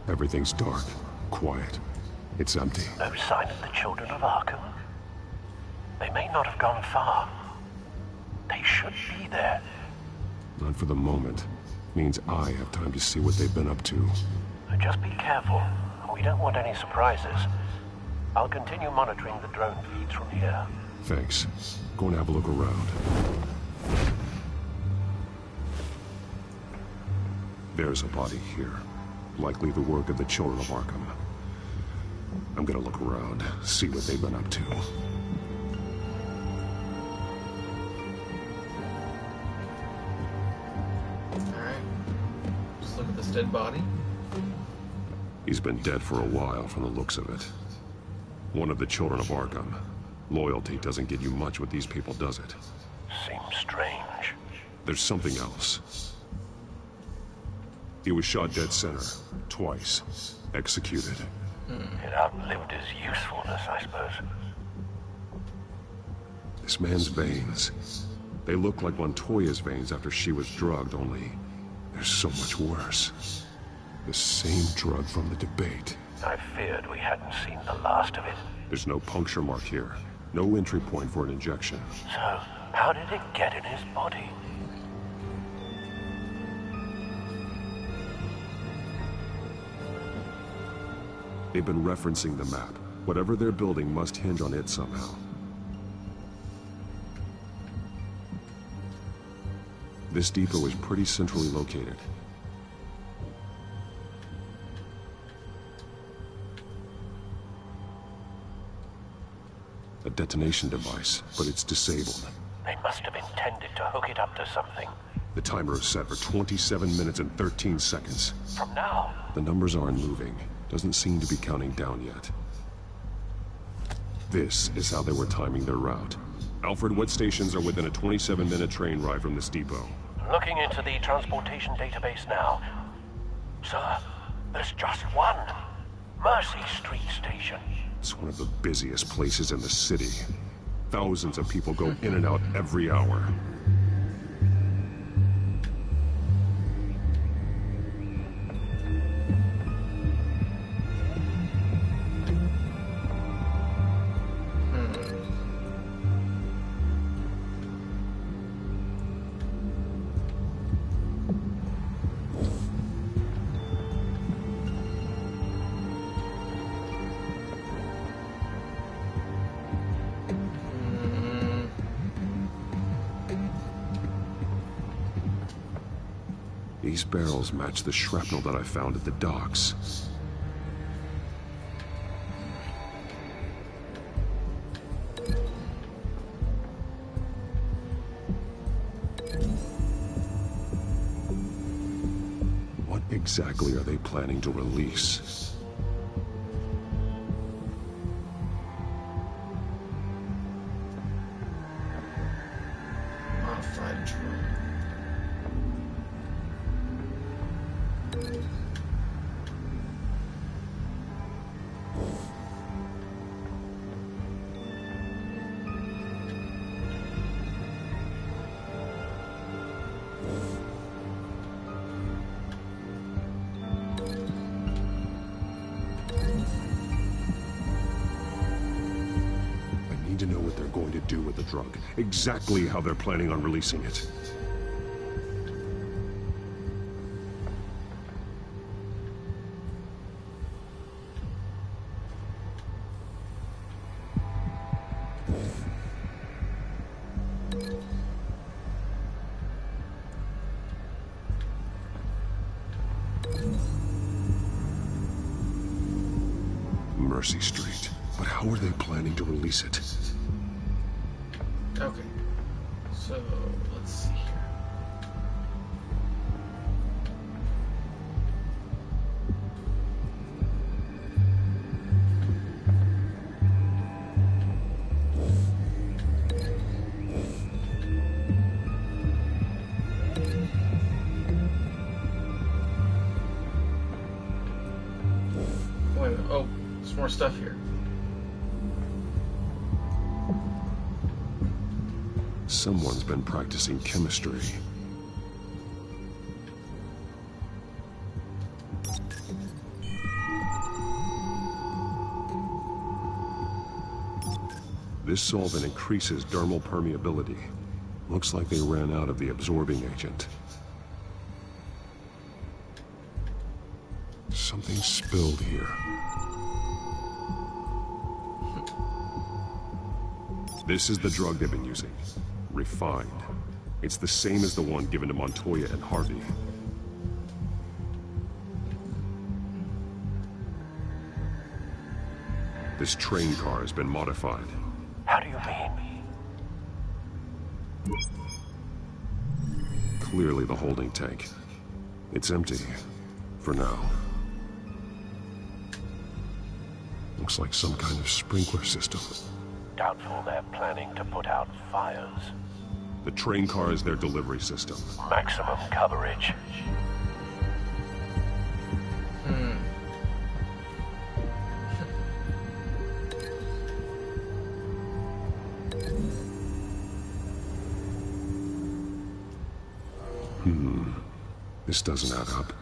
Everything's dark, quiet. It's empty. No sign of the children of Arkham? They may not have gone far. They should be there. Not for the moment. Means I have time to see what they've been up to. Just be careful. We don't want any surprises. I'll continue monitoring the drone feeds from here. Thanks. Go and have a look around. There's a body here. Likely the work of the children of Arkham. I'm gonna look around, see what they've been up to. Alright. Just look at this dead body. He's been dead for a while from the looks of it. One of the children of Arkham. Loyalty doesn't get you much with these people, does it? Seems strange. There's something else. He was shot dead center, twice, executed. It outlived his usefulness, I suppose. This man's veins, they look like Montoya's veins after she was drugged, only they're so much worse. The same drug from the debate. I feared we hadn't seen the last of it. There's no puncture mark here, no entry point for an injection. So, how did it get in his body? They've been referencing the map. Whatever they're building must hinge on it somehow. This depot is pretty centrally located. A detonation device, but it's disabled. They must have intended to hook it up to something. The timer is set for 27 minutes and 13 seconds. From now? The numbers aren't moving. Doesn't seem to be counting down yet. This is how they were timing their route. Alfred, what stations are within a 27-minute train ride from this depot? Looking into the transportation database now. Sir, there's just one. Mercy Street Station. It's one of the busiest places in the city. Thousands of people go in and out every hour. These barrels match the shrapnel that I found at the docks. What exactly are they planning to release? Modified drone. to know what they're going to do with the drug. Exactly how they're planning on releasing it. Mercy Street. But how are they planning to release it? Okay. So, let's see here. Wait a minute. Oh, there's more stuff here. Someone's been practicing chemistry. This solvent increases dermal permeability. Looks like they ran out of the absorbing agent. Something spilled here. This is the drug they've been using. Refined. It's the same as the one given to Montoya and Harvey. This train car has been modified. How do you mean? Clearly the holding tank. It's empty. For now. Looks like some kind of sprinkler system. Doubtful they're planning to put out fires. The train car is their delivery system. Maximum coverage. This doesn't add up.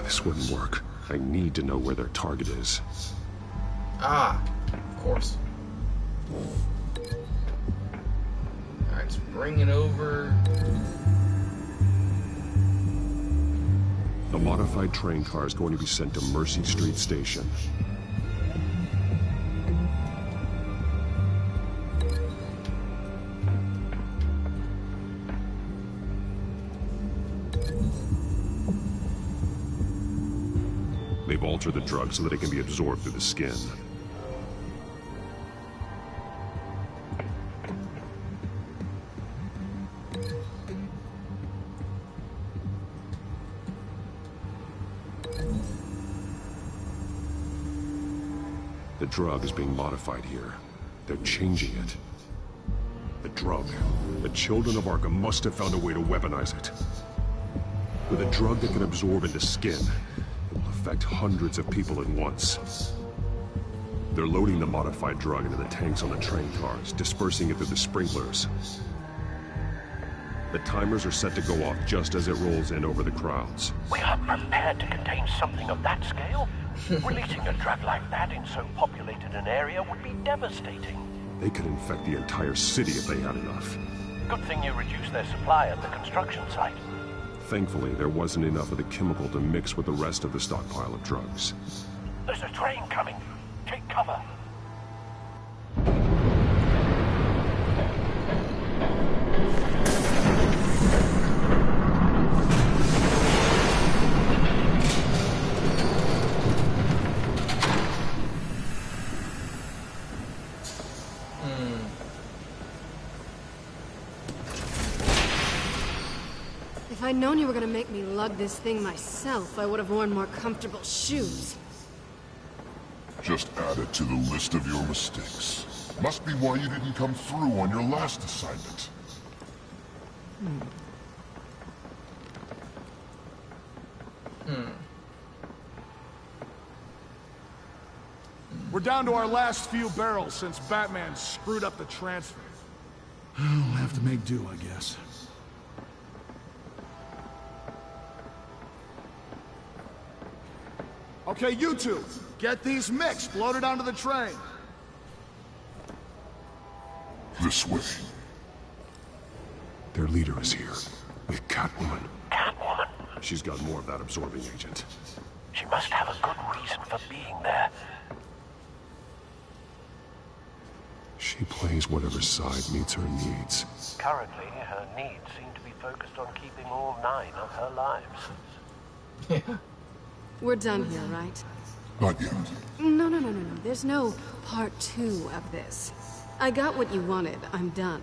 This wouldn't work. I need to know where their target is. Ah, of course. Alright, let's bring it over. The modified train car is going to be sent to Mercy Street Station. They've altered the drug so that it can be absorbed through the skin. The drug is being modified here. They're changing it. The drug. The children of Arkham must have found a way to weaponize it. With a drug that can absorb into skin, it will affect hundreds of people at once. They're loading the modified drug into the tanks on the train cars, dispersing it through the sprinklers. The timers are set to go off just as it rolls in over the crowds. We are prepared to contain something of that scale? Releasing a drug like that in so populated an area would be devastating. They could infect the entire city if they had enough. Good thing you reduced their supply at the construction site. Thankfully, there wasn't enough of the chemical to mix with the rest of the stockpile of drugs. There's a train coming. Take cover. If I'd known you were gonna make me lug this thing myself, I would have worn more comfortable shoes. Just add it to the list of your mistakes. Must be why you didn't come through on your last assignment. We're down to our last few barrels since Batman screwed up the transfer. We'll have to make do, I guess. Okay, you two, get these mixed, loaded onto the train. This way. Their leader is here, with Catwoman. Catwoman? She's got more of that absorbing agent. She must have a good reason for being there. She plays whatever side meets her needs. Currently, her needs seem to be focused on keeping all 9 of her lives. We're done here, right? Not yet. No. There's no part 2 of this. I got what you wanted. I'm done.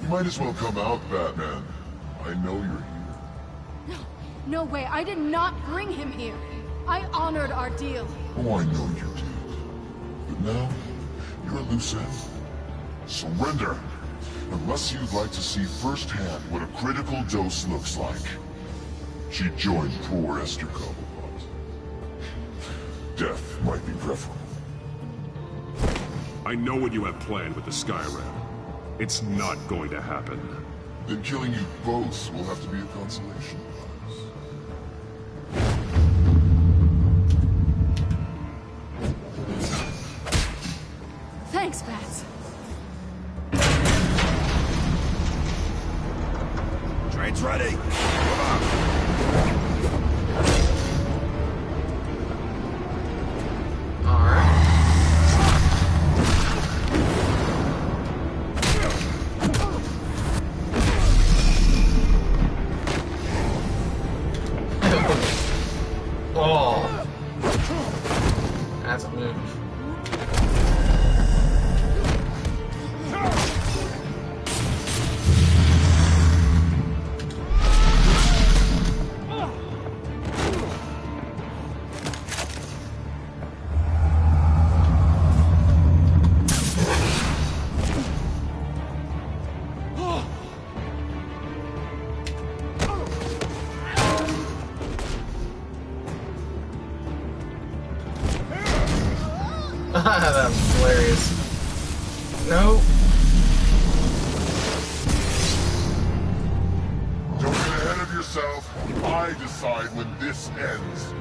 You might as well come out, Batman. I know you're here. No way. I did not bring him here. I honored our deal. Oh, I know you did. But now, you're a loose end. Surrender! Unless you'd like to see firsthand what a critical dose looks like. She joined poor Esther Cobblepot. Death might be preferable. I know what you have planned with the Skyrim. It's not going to happen. Then killing you both will have to be a consolation prize. Thanks, Bats. Train's ready! Come on! Oh, that's a move. That was hilarious. No. Don't get ahead of yourself. I decide when this ends.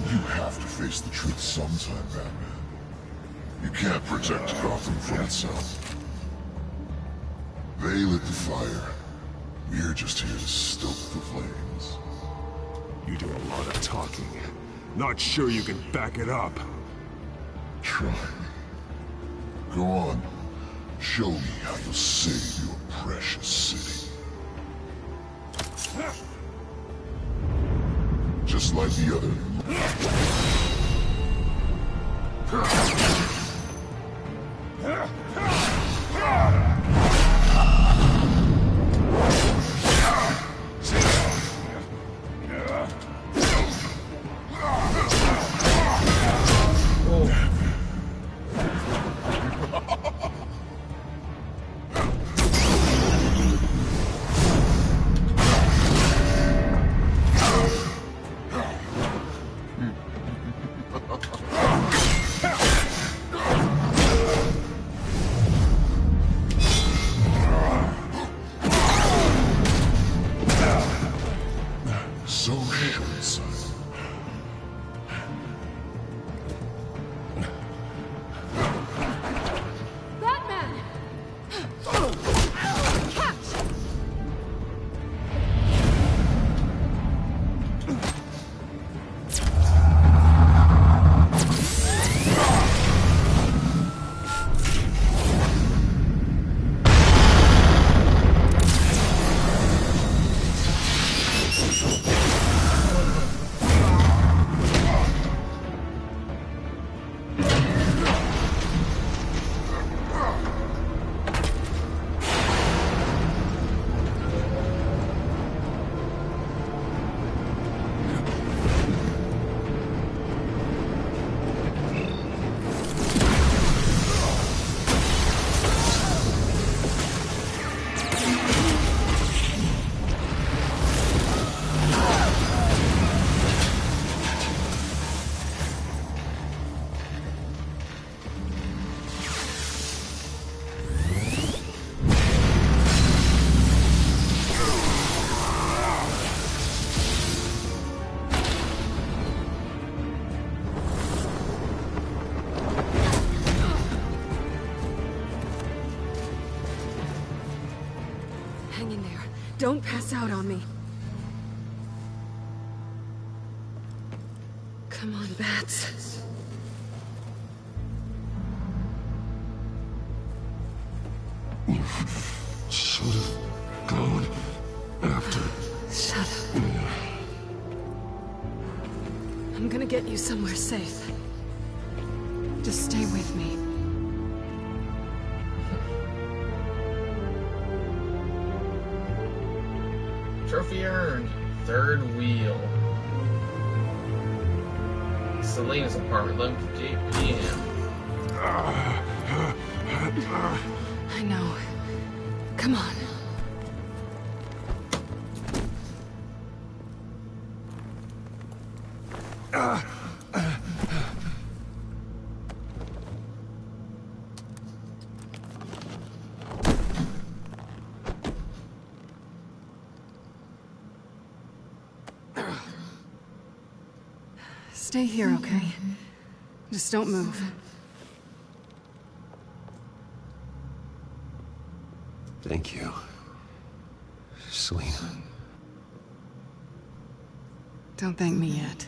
You have to face the truth sometime, Batman. You can't protect Gotham from itself. They lit the fire. We're just here to stoke the flames. You do a lot of talking. Not sure you can back it up. Try me. Go on. Show me how you'll save your precious city. Just like the other. Hang in there. Don't pass out on me. Come on, Bats. You should have gone after. Shut up. I'm gonna get you somewhere safe. Just stay with me. Trophy earned. Third wheel. Selena's apartment, 11:58 p.m. I know. Come on. Stay here, okay? Just don't move. Thank you, Selena. Don't thank me yet.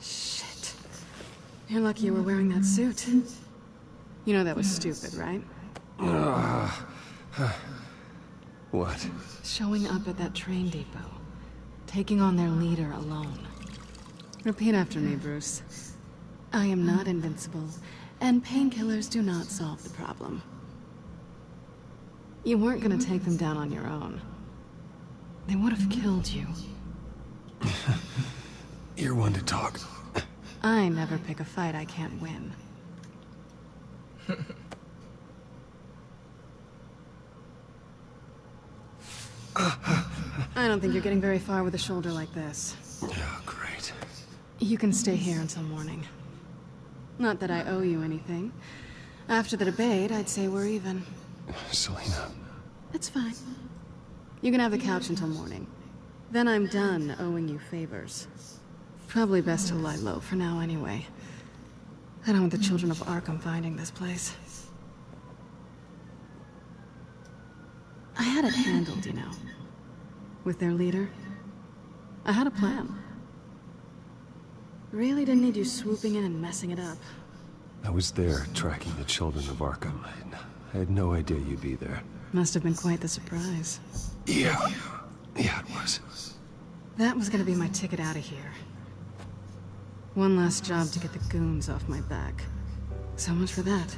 Shit. You're lucky you were wearing that suit. You know that was stupid, right? What? Showing up at that train depot. Taking on their leader alone. Repeat after me, Bruce. I am not invincible, and painkillers do not solve the problem. You weren't gonna take them down on your own. They would have killed you. You're one to talk. I never pick a fight I can't win. I don't think you're getting very far with a shoulder like this. Oh, great. You can stay here until morning. Not that I owe you anything. After the debate, I'd say we're even. Selena. It's fine. You can have the couch until morning. Then I'm done owing you favors. Probably best to lie low for now anyway. I don't want the children of Arkham finding this place. I had it handled, you know. With their leader. I had a plan. Really didn't need you swooping in and messing it up. I was there tracking the children of Arkham. I had no idea you'd be there. Must have been quite the surprise. Yeah, it was. That was gonna be my ticket out of here. One last job to get the goons off my back. So much for that.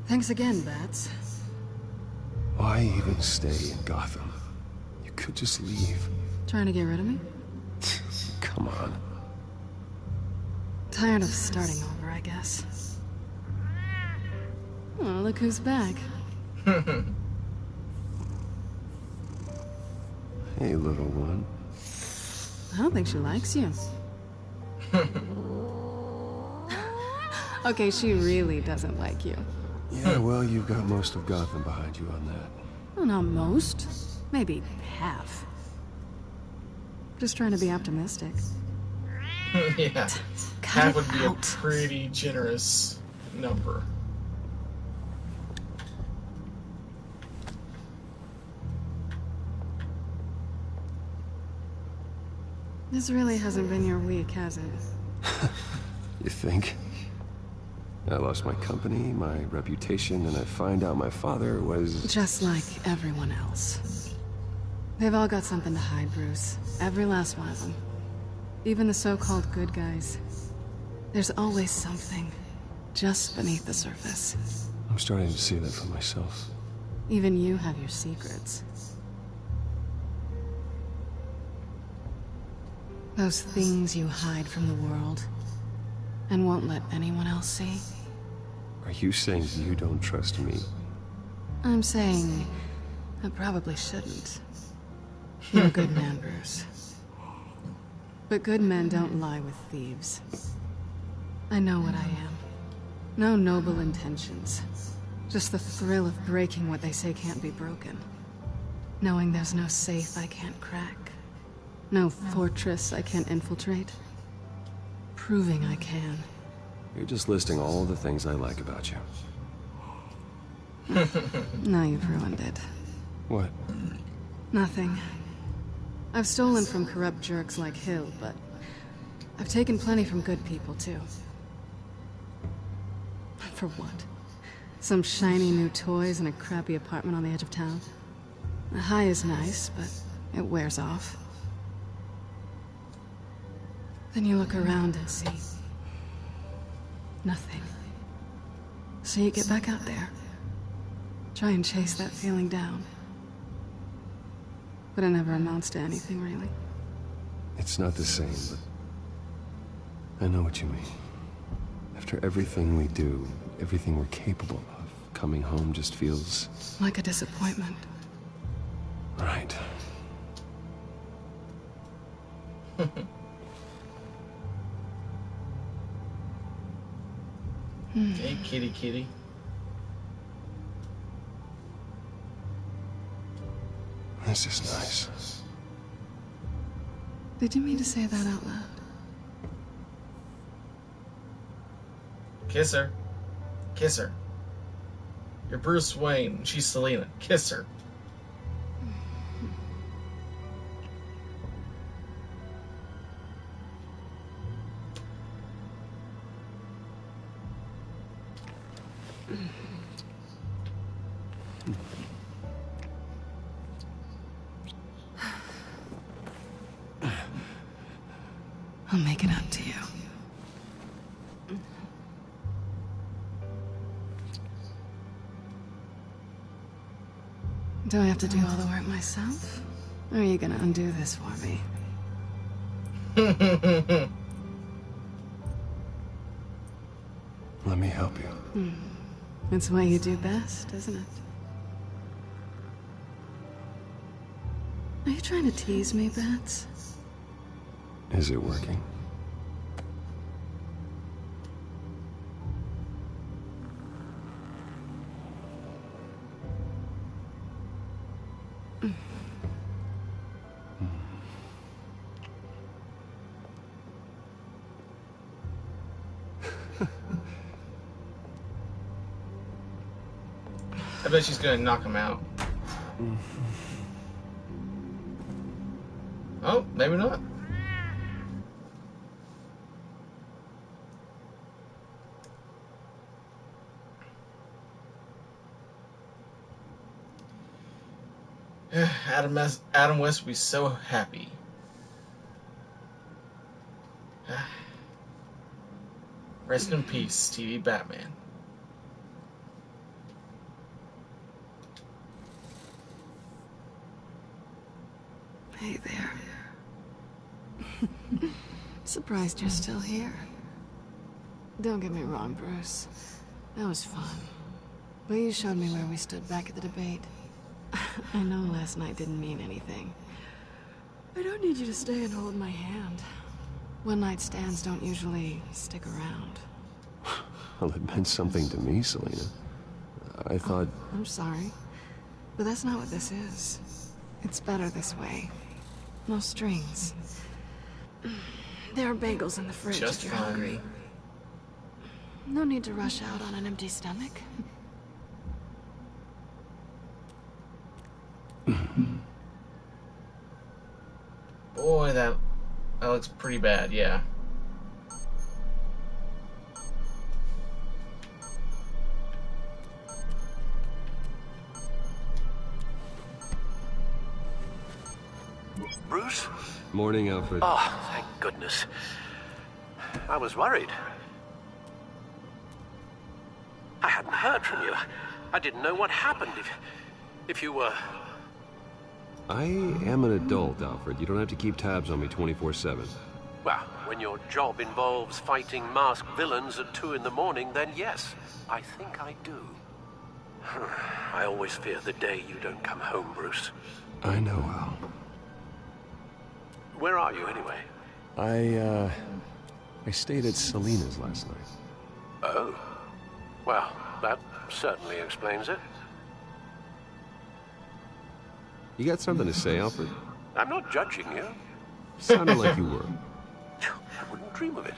Thanks again, Bats. Why even stay in Gotham? You could just leave. Trying to get rid of me? Come on. Tired of starting over, I guess. Oh, look who's back. Hey, little one. I don't think she likes you. Okay, she really doesn't like you. Yeah, well, you've got most of Gotham behind you on that. Well, not most. Maybe half. Just trying to be optimistic. Yeah. Half would be a pretty generous number. This really hasn't been your week, has it? You think? I lost my company, my reputation, and I find out my father was... Just like everyone else. They've all got something to hide, Bruce. Every last one of them. Even the so-called good guys. There's always something just beneath the surface. I'm starting to see that for myself. Even you have your secrets. Those things you hide from the world and won't let anyone else see. Are you saying you don't trust me? I'm saying I probably shouldn't. You're a good man, Bruce. But good men don't lie with thieves. I know what I am. No noble intentions. Just the thrill of breaking what they say can't be broken. Knowing there's no safe I can't crack. No fortress I can't infiltrate. proving I can. You're just listing all the things I like about you. Now you've ruined it. What? Nothing. I've stolen from corrupt jerks like Hill, but I've taken plenty from good people, too. For what? Some shiny new toys and a crappy apartment on the edge of town? The high is nice, but it wears off. Then you look around and see nothing. So you get back out there. Try and chase that feeling down. But it never amounts to anything, really. It's not the same, but I know what you mean. After everything we do, everything we're capable of, coming home just feels... like a disappointment. Right. Hey, kitty, kitty. This is nice. Did you mean to say that out loud? Kiss her. Kiss her. You're Bruce Wayne. She's Selina. Kiss her. I'll make it up to you. Do I have to do all the work myself? Or are you gonna undo this for me? Let me help you. It's what you do best, isn't it? Are you trying to tease me, Bats? Is it working? I bet she's gonna knock him out. Oh, maybe not. Adam West would be so happy. Rest in peace, TV Batman. Hey there. Surprised you're still here. Don't get me wrong, Bruce. That was fun. But you showed me where we stood back at the debate. I know last night didn't mean anything. I don't need you to stay and hold my hand. One-night stands don't usually stick around. Well, it meant something to me, Selina. I thought... Oh, I'm sorry. But that's not what this is. It's better this way. No strings. There are bagels in the fridge if you're hungry. No need to rush out on an empty stomach. Boy, that looks pretty bad, yeah. Bruce? Morning, Alfred. Oh, thank goodness. I was worried. I hadn't heard from you. I didn't know what happened. If you were... I am an adult, Alfred. You don't have to keep tabs on me 24/7. Well, when your job involves fighting masked villains at 2 in the morning, then yes, I think I do. I always fear the day you don't come home, Bruce. I know, Al. Where are you, anyway? I stayed at Selina's last night. Oh. Well, that certainly explains it. You got something to say, Alfred? I'm not judging you. Sounded like you were. I wouldn't dream of it.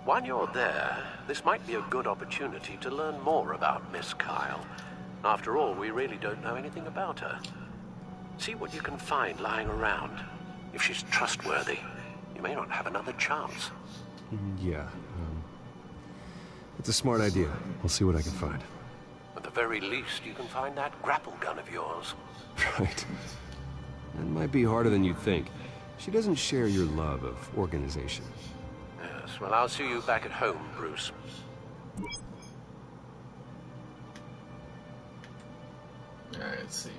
While you're there, this might be a good opportunity to learn more about Miss Kyle. After all, we really don't know anything about her. See what you can find lying around. If she's trustworthy, you may not have another chance. Yeah, it's a smart idea. We'll see what I can find. At the very least, you can find that grapple gun of yours. Right. It might be harder than you think. She doesn't share your love of organization. Yes, well, I'll see you back at home, Bruce. Alright, let's see.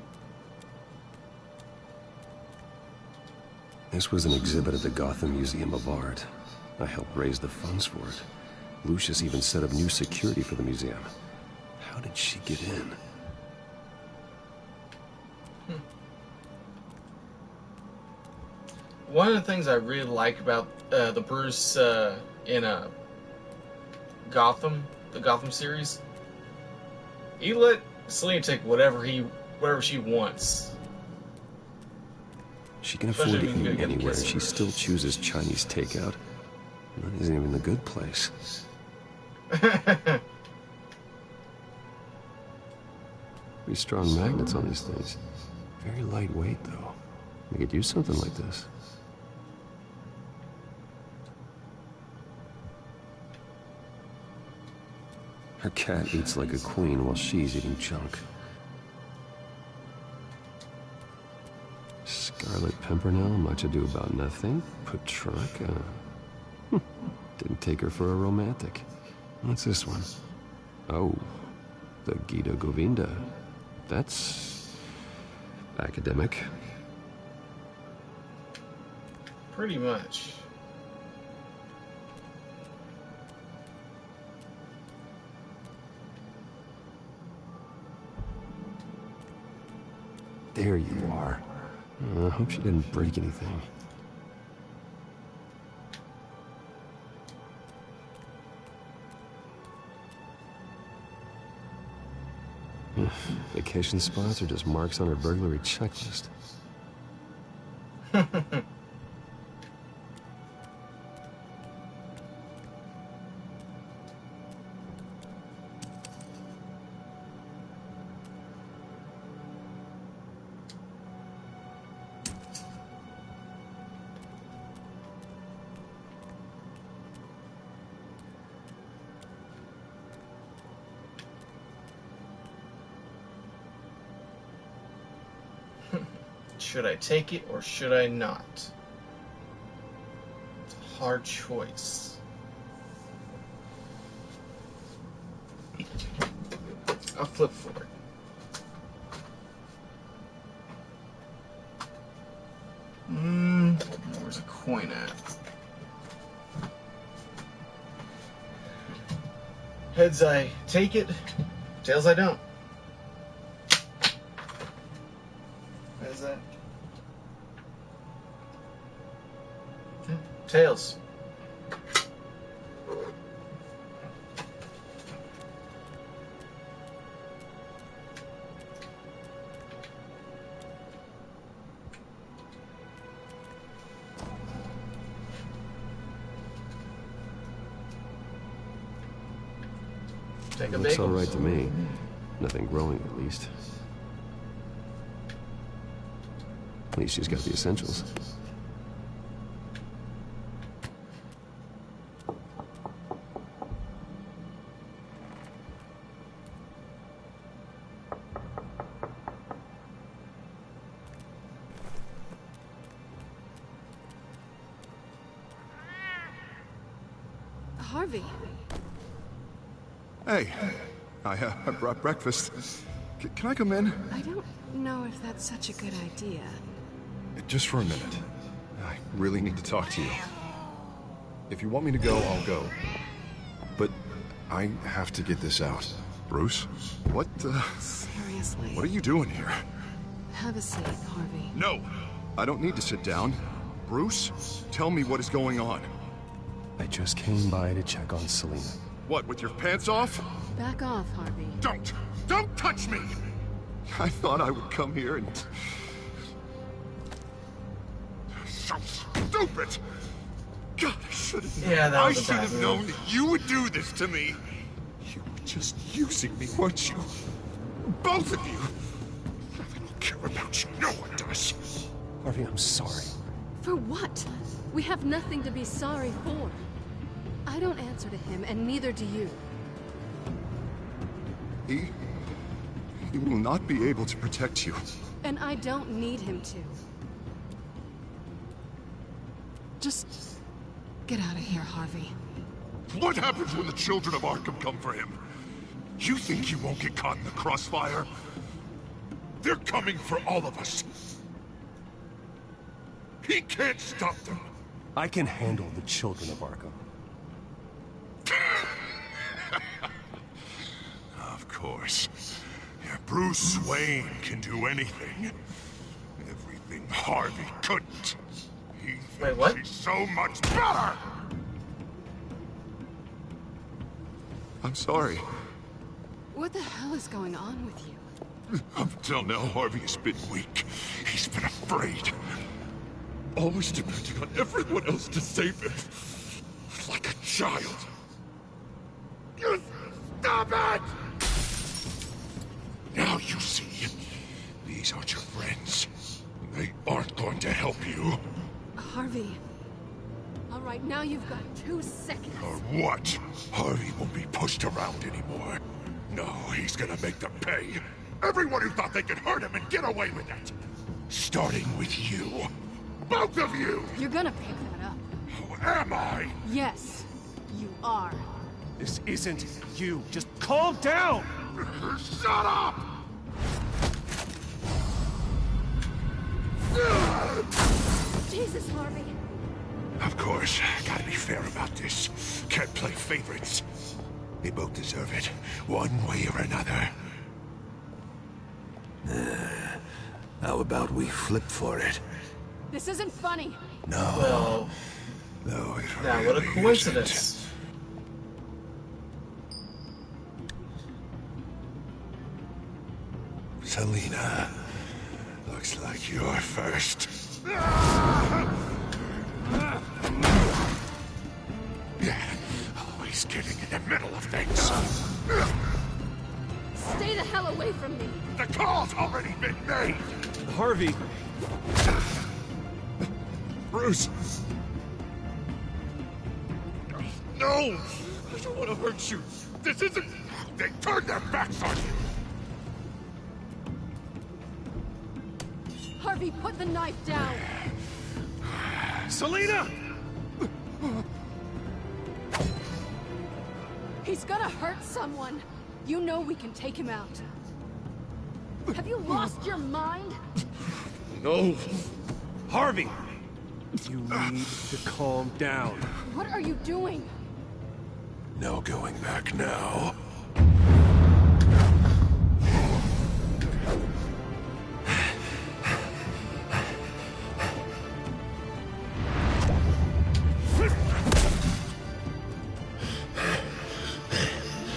This was an exhibit at the Gotham Museum of Art. I helped raise the funds for it. Lucius even set up new security for the museum. How did she get in? One of the things I really like about the Bruce in Gotham, the Gotham series, he let Selina take whatever she wants. She can afford to eat anywhere, and she still chooses Chinese takeout. And that isn't even the good place. Pretty strong magnets on these things. Very lightweight, though. We could use something like this. Her cat eats like a queen while she's eating junk. Scarlet Pimpernel, much ado about nothing. Petrarca. Didn't take her for a romantic. What's this one? Oh, the Gita Govinda. That's academic. Pretty much. There you are. I hope she didn't break anything. Vacation spots are just marks on her burglary checklist. Should I take it or should I not? It's a hard choice. I'll flip for it. Where's a coin at? Heads I take it, tails I don't. Is that? Tails. Take a Looks bagel. all right to me. Nothing growing, at least. At least she's got the essentials. Harvey. Hey, I brought breakfast. Can I come in? I don't know if that's such a good idea. Just for a minute. I really need to talk to you. If you want me to go, I'll go. But I have to get this out. Bruce? What the... Seriously. What are you doing here? Have a seat, Harvey. No! I don't need to sit down. Bruce, tell me what is going on. I just came by to check on Selina. What, with your pants off? Back off, Harvey. Don't touch me! I thought I would come here and... So stupid! God, I should have known. Yeah, that was I a should bad have move. known that you would do this to me. You were just using me, weren't you? Both of you. I don't care about you. No one does. Harvey, I'm sorry. For what? We have nothing to be sorry for. I don't answer to him, and neither do you. He will not be able to protect you. And I don't need him to. Just get out of here, Harvey. What happens when the children of Arkham come for him? You think you won't get caught in the crossfire? They're coming for all of us. He can't stop them. I can handle the children of Arkham. Of course. Yeah, Bruce Wayne can do anything. Everything Harvey couldn't. He thinks he's so much better! I'm sorry. What the hell is going on with you? Up until now, Harvey has been weak. He's been afraid. Always depending on everyone else to save him. Like a child. You stop it! Now you see, these aren't your friends. They aren't going to help you. Harvey. All right, now you've got 2 seconds. Or what? Harvey won't be pushed around anymore. No, he's gonna make them pay. Everyone who thought they could hurt him and get away with it. Starting with you. Both of you! You're gonna pick that up. Who am I? Yes, you are. This isn't you. Just calm down! Shut up! Jesus, Harvey. Of course, gotta be fair about this. Can't play favorites. They both deserve it, one way or another. How about we flip for it? This isn't funny. No. Well, no, it now what a coincidence. Selina, looks like you're first. Always getting in the middle of things. Stay the hell away from me. The call's already been made. Harvey. Bruce. No! I don't want to hurt you. This isn't... They turned their backs on you. Harvey, put the knife down. Selina! He's gonna hurt someone. You know we can take him out. Have you lost your mind? No. Harvey! You need to calm down. What are you doing? No going back now.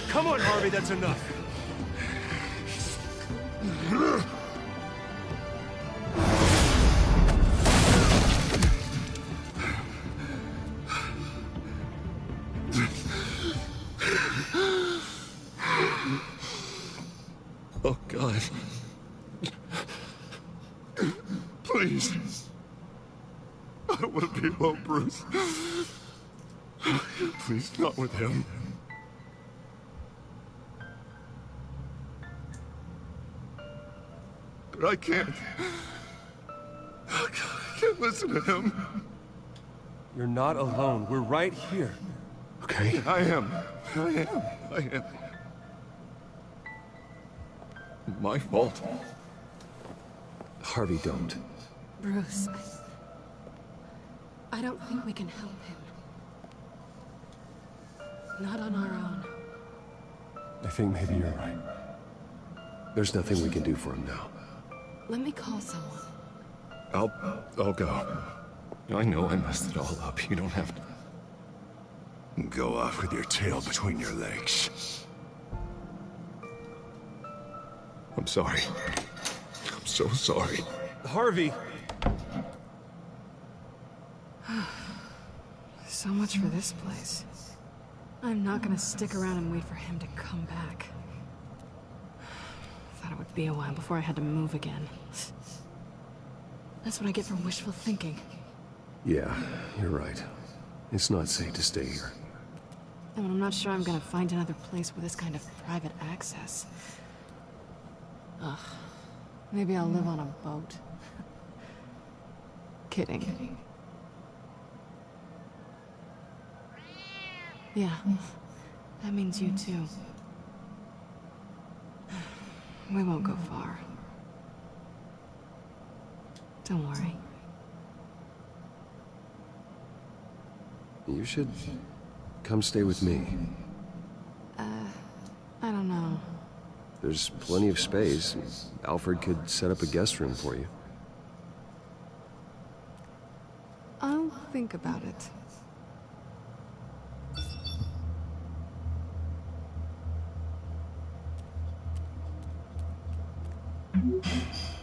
Come on, Harvey, that's enough. Oh, God. Please. I don't want to be alone, Bruce. Please, not with him. But I can't. Oh, God, I can't listen to him. You're not alone. We're right here. Okay? I am. My fault. Harvey, don't. Bruce, I don't think we can help him. Not on our own. I think maybe you're right. There's nothing we can do for him now. Let me call someone. I'll go. I know I messed it all up. You don't have to go off with your tail between your legs. I'm sorry. I'm so sorry. Harvey! So much for this place. I'm not gonna stick around and wait for him to come back. Thought it would be a while before I had to move again. That's what I get for wishful thinking. Yeah, you're right. It's not safe to stay here. And I'm not sure I'm gonna find another place with this kind of private access. Ugh. Maybe I'll live on a boat. Kidding. Yeah, that means you too. We won't go far. Don't worry. You should come stay with me. I don't know. There's plenty of space. Alfred could set up a guest room for you. I'll think about it.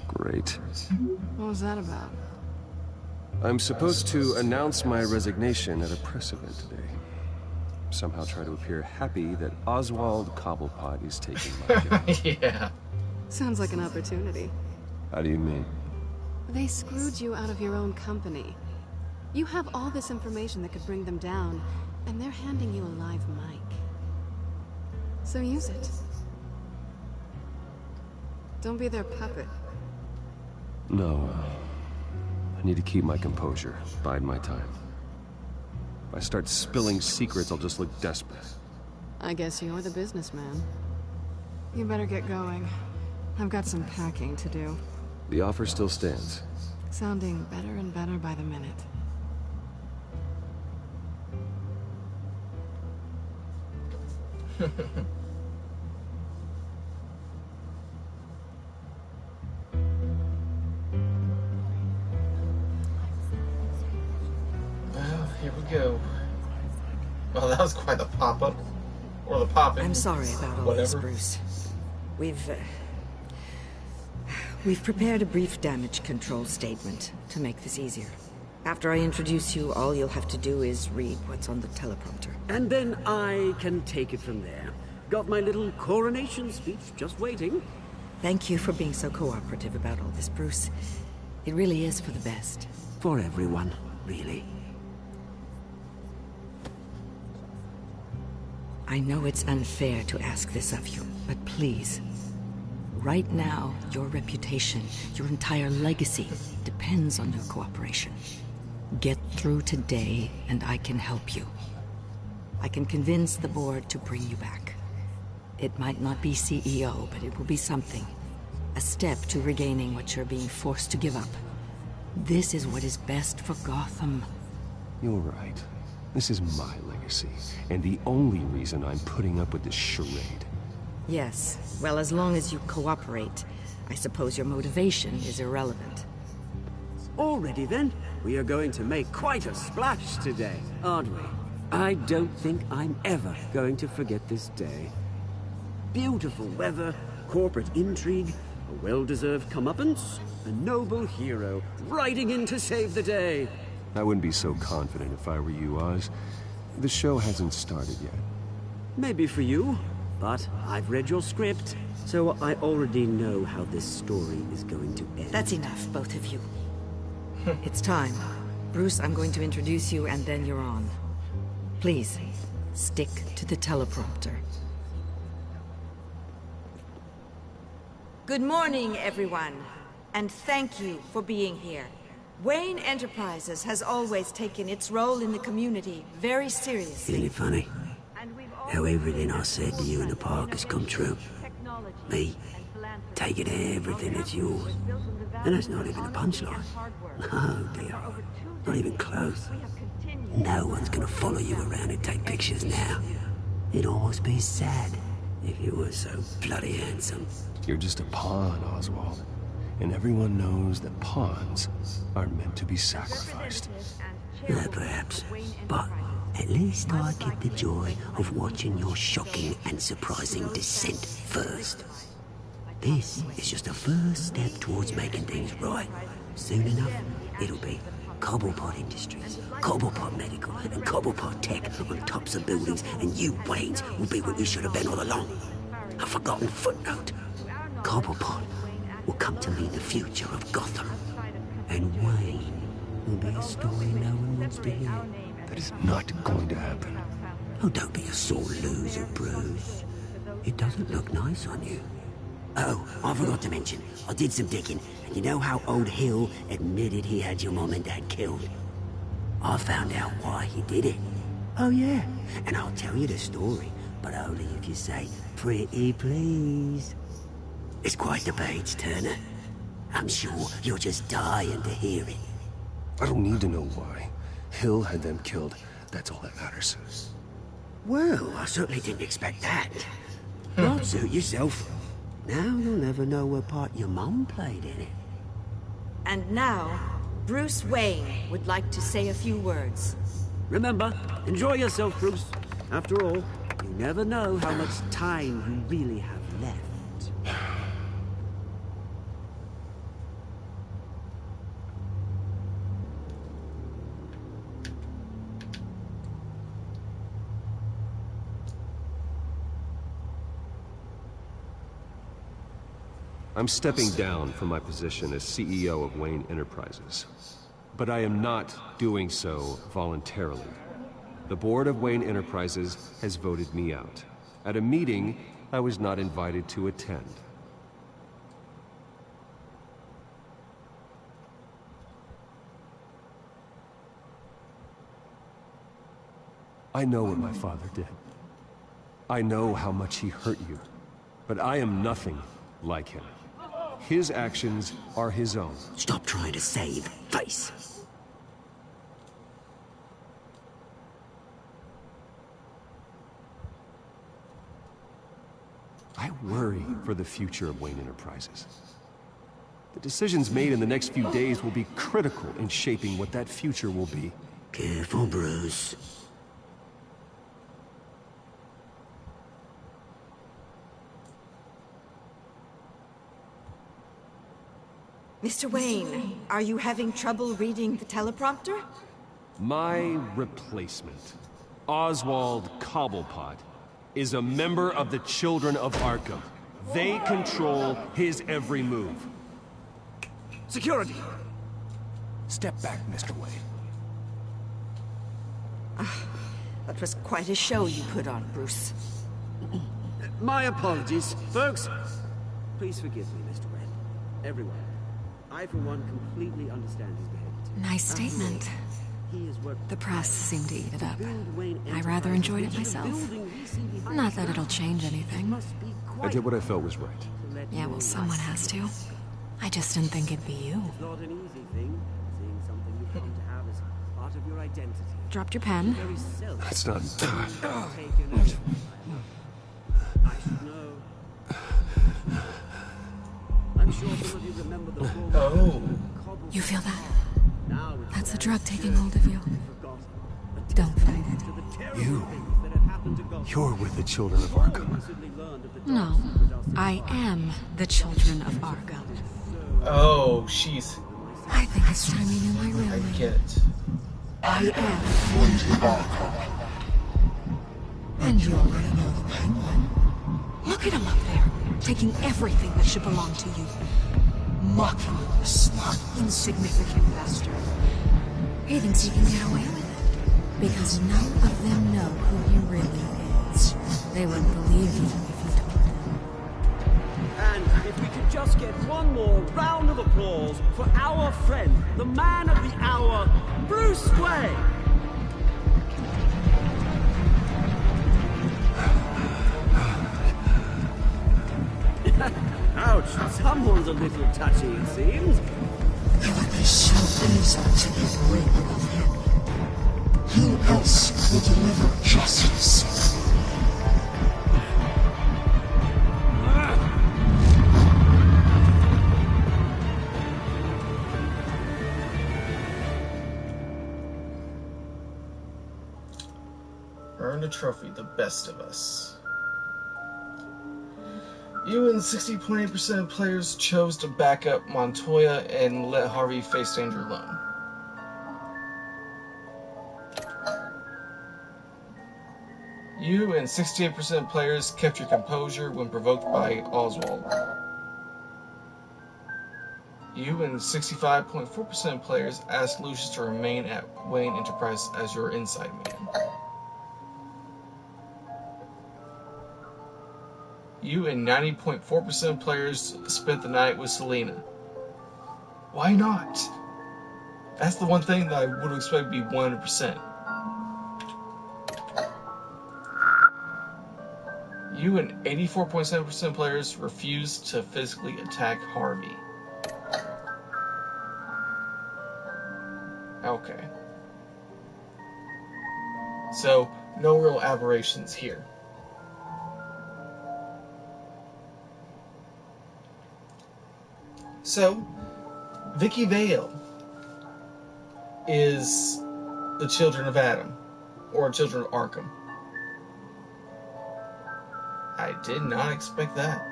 Great. What was that about? I'm supposed to announce my resignation at a press event today. Somehow try to appear happy that Oswald Cobblepot is taking my job. Yeah. Sounds like an opportunity. How do you mean? They screwed you out of your own company. You have all this information that could bring them down, and they're handing you a live mic. So use it. Don't be their puppet. No, I need to keep my composure, bide my time. If I start spilling secrets, I'll just look desperate. I guess you're the businessman. You better get going. I've got some packing to do. The offer still stands. Sounding better and better by the minute. Well, here we go. Well, that was quite the pop-up. Or the pop-in. I'm sorry about all this, Bruce. We've prepared a brief damage control statement to make this easier. After I introduce you, all you'll have to do is read what's on the teleprompter. And then I can take it from there. Got my little coronation speech just waiting. Thank you for being so cooperative about all this, Bruce. It really is for the best. For everyone, really. I know it's unfair to ask this of you, but please. Right now, your reputation, your entire legacy, depends on your cooperation. Get through today, and I can help you. I can convince the board to bring you back. It might not be CEO, but it will be something. A step to regaining what you're being forced to give up. This is what is best for Gotham. You're right. This is my legacy, and the only reason I'm putting up with this charade. Yes. Well, as long as you cooperate, I suppose your motivation is irrelevant. Already then, we are going to make quite a splash today, aren't we? I don't think I'm ever going to forget this day. Beautiful weather, corporate intrigue, a well-deserved comeuppance, a noble hero riding in to save the day. I wouldn't be so confident if I were you, Oz. The show hasn't started yet. Maybe for you, but I've read your script, so I already know how this story is going to end. That's enough, both of you. It's time. Bruce, I'm going to introduce you, and then you're on. Please, stick to the teleprompter. Good morning, everyone, and thank you for being here. Wayne Enterprises has always taken its role in the community very seriously. Isn't it funny? How everything I said to you in the park has come true. Me, taking everything that's yours. And that's not even a punchline. Oh dear, not even close. No one's gonna follow you around and take pictures now. It'd almost be sad if you were so bloody handsome. You're just a pawn, Oswald. And everyone knows that pawns are meant to be sacrificed. Perhaps, but at least I get the joy of watching your shocking and surprising descent first. This is just a first step towards making things right. Soon enough, it'll be Cobblepot Industries, Cobblepot Medical and Cobblepot Tech on tops of buildings, and you, Waynes, will be what you should have been all along. A forgotten footnote. Cobblepot will come to mean the future of Gotham. And Wayne will be a story no one wants to hear. That is not going to happen. Oh, don't be a sore loser, Bruce. It doesn't look nice on you. Oh, I forgot to mention, I did some digging, and you know how old Hill admitted he had your mom and dad killed? I found out why he did it. Oh yeah, and I'll tell you the story, but only if you say, pretty please. It's quite the page, Turner. I'm sure you're just dying to hear it. I don't need to know why. Hill had them killed. That's all that matters. Well, I certainly didn't expect that. Well, suit yourself. Now you'll never know what part your mum played in it. And now, Bruce Wayne would like to say a few words. Remember, enjoy yourself, Bruce. After all, you never know how much time you really have left. I'm stepping down from my position as CEO of Wayne Enterprises. But I am not doing so voluntarily. The board of Wayne Enterprises has voted me out, at a meeting I was not invited to attend. I know what my father did. I know how much he hurt you, but I am nothing like him. His actions are his own. Stop trying to save face. I worry for the future of Wayne Enterprises. The decisions made in the next few days will be critical in shaping what that future will be. Careful, Bruce. Mr. Wayne, are you having trouble reading the teleprompter? My replacement, Oswald Cobblepot, is a member of the Children of Arkham. They control his every move. Security! Step back, Mr. Wayne. That was quite a show you put on, Bruce. My apologies, folks. Please forgive me, Mr. Wayne. Everyone. I, for one, completely understand his behavior. Nice statement. The press seemed to eat it up. I rather enjoyed it myself. Not that it'll change anything. I did what I felt was right. Yeah, well, someone has to. I just didn't think it'd be you. It's not an easy thing, seeing something you've come to have as part of your identity. Dropped your pen. That's not... I should know. I'm sure some of you remember the Oh. You feel that? That's the drug taking hold of you. Don't fight it. You're with the Children of Arkham. No, I am the Children of Arkham. Oh, she's... I think it's time you knew my real name. I get it. I am Arkham. And you're the Penguin. Look at him up there, taking everything that should belong to you. Mocking the smart, insignificant bastard. He thinks he can get away with it. Because none of them know who he really is. They wouldn't believe you if you told them. And if we could just get one more round of applause for our friend, the man of the hour, Bruce Wayne. Ouch, someone's a little touchy, it seems. It would be so easy to get rid of him. Who else will deliver justice? Earned a trophy, the best of us. You and 60.8% of players chose to back up Montoya and let Harvey face danger alone. You and 68% of players kept your composure when provoked by Oswald. You and 65.4% of players asked Lucius to remain at Wayne Enterprise as your inside man. You and 90.4% of players spent the night with Selena. Why not? That's the one thing that I would expect to be 100%. You and 84.7% of players refused to physically attack Harvey. Okay. So, no real aberrations here. So, Vicky Vale is the Children of Adam, or Children of Arkham. I did not expect that.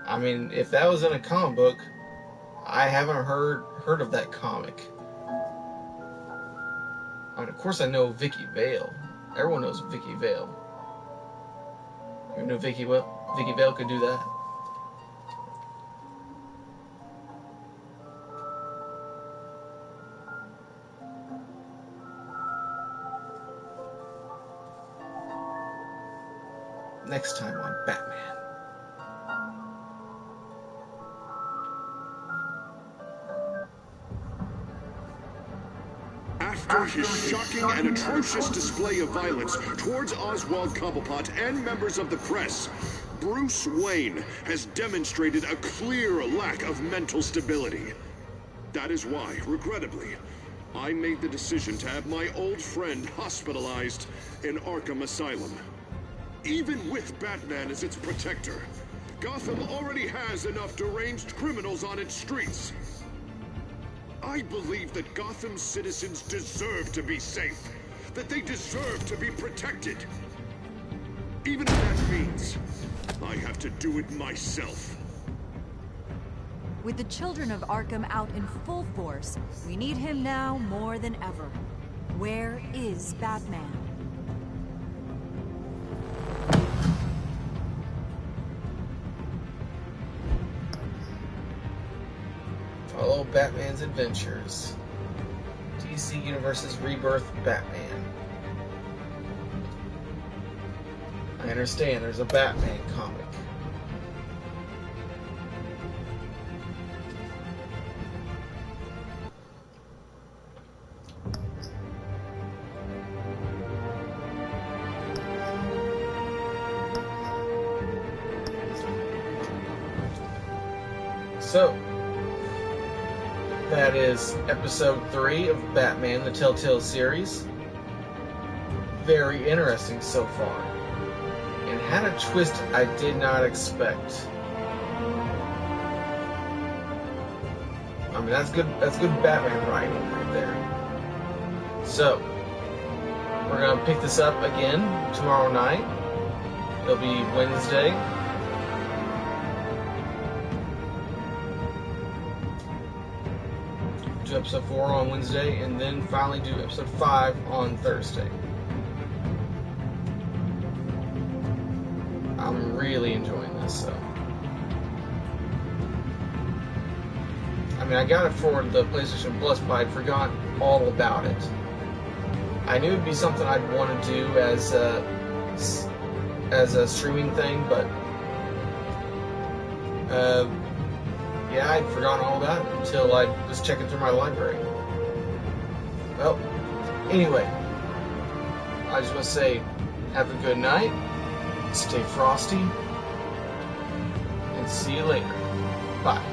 I mean, if that was in a comic book, I haven't heard of that comic. I mean, of course I know Vicky Vale. Everyone knows Vicky Vale. You know Vicky Vale could do that. Next time on Batman. After his shocking and atrocious display of violence towards Oswald Cobblepot and members of the press, Bruce Wayne has demonstrated a clear lack of mental stability. That is why, regrettably, I made the decision to have my old friend hospitalized in Arkham Asylum. Even with Batman as its protector, Gotham already has enough deranged criminals on its streets. I believe that Gotham's citizens deserve to be safe, that they deserve to be protected. Even if that means I have to do it myself. With the Children of Arkham out in full force, we need him now more than ever. Where is Batman? Follow Batman's adventures. DC Universe's Rebirth Batman. I understand there's a Batman comic. So, that is episode 3 of Batman, the Telltale series. Very interesting so far. And had a twist I did not expect. I mean, that's good Batman writing right there. So, we're going to pick this up again tomorrow night. It'll be Wednesday. Do episode 4 on Wednesday, and then finally do episode 5 on Thursday. I'm really enjoying this, so. I mean, I got it for the PlayStation Plus, but I'd forgotten all about it. I knew it'd be something I'd want to do as a streaming thing, but yeah, I'd forgotten all about it until I was checking through my library. Well, anyway, I just want to say, have a good night, stay frosty, and see you later. Bye.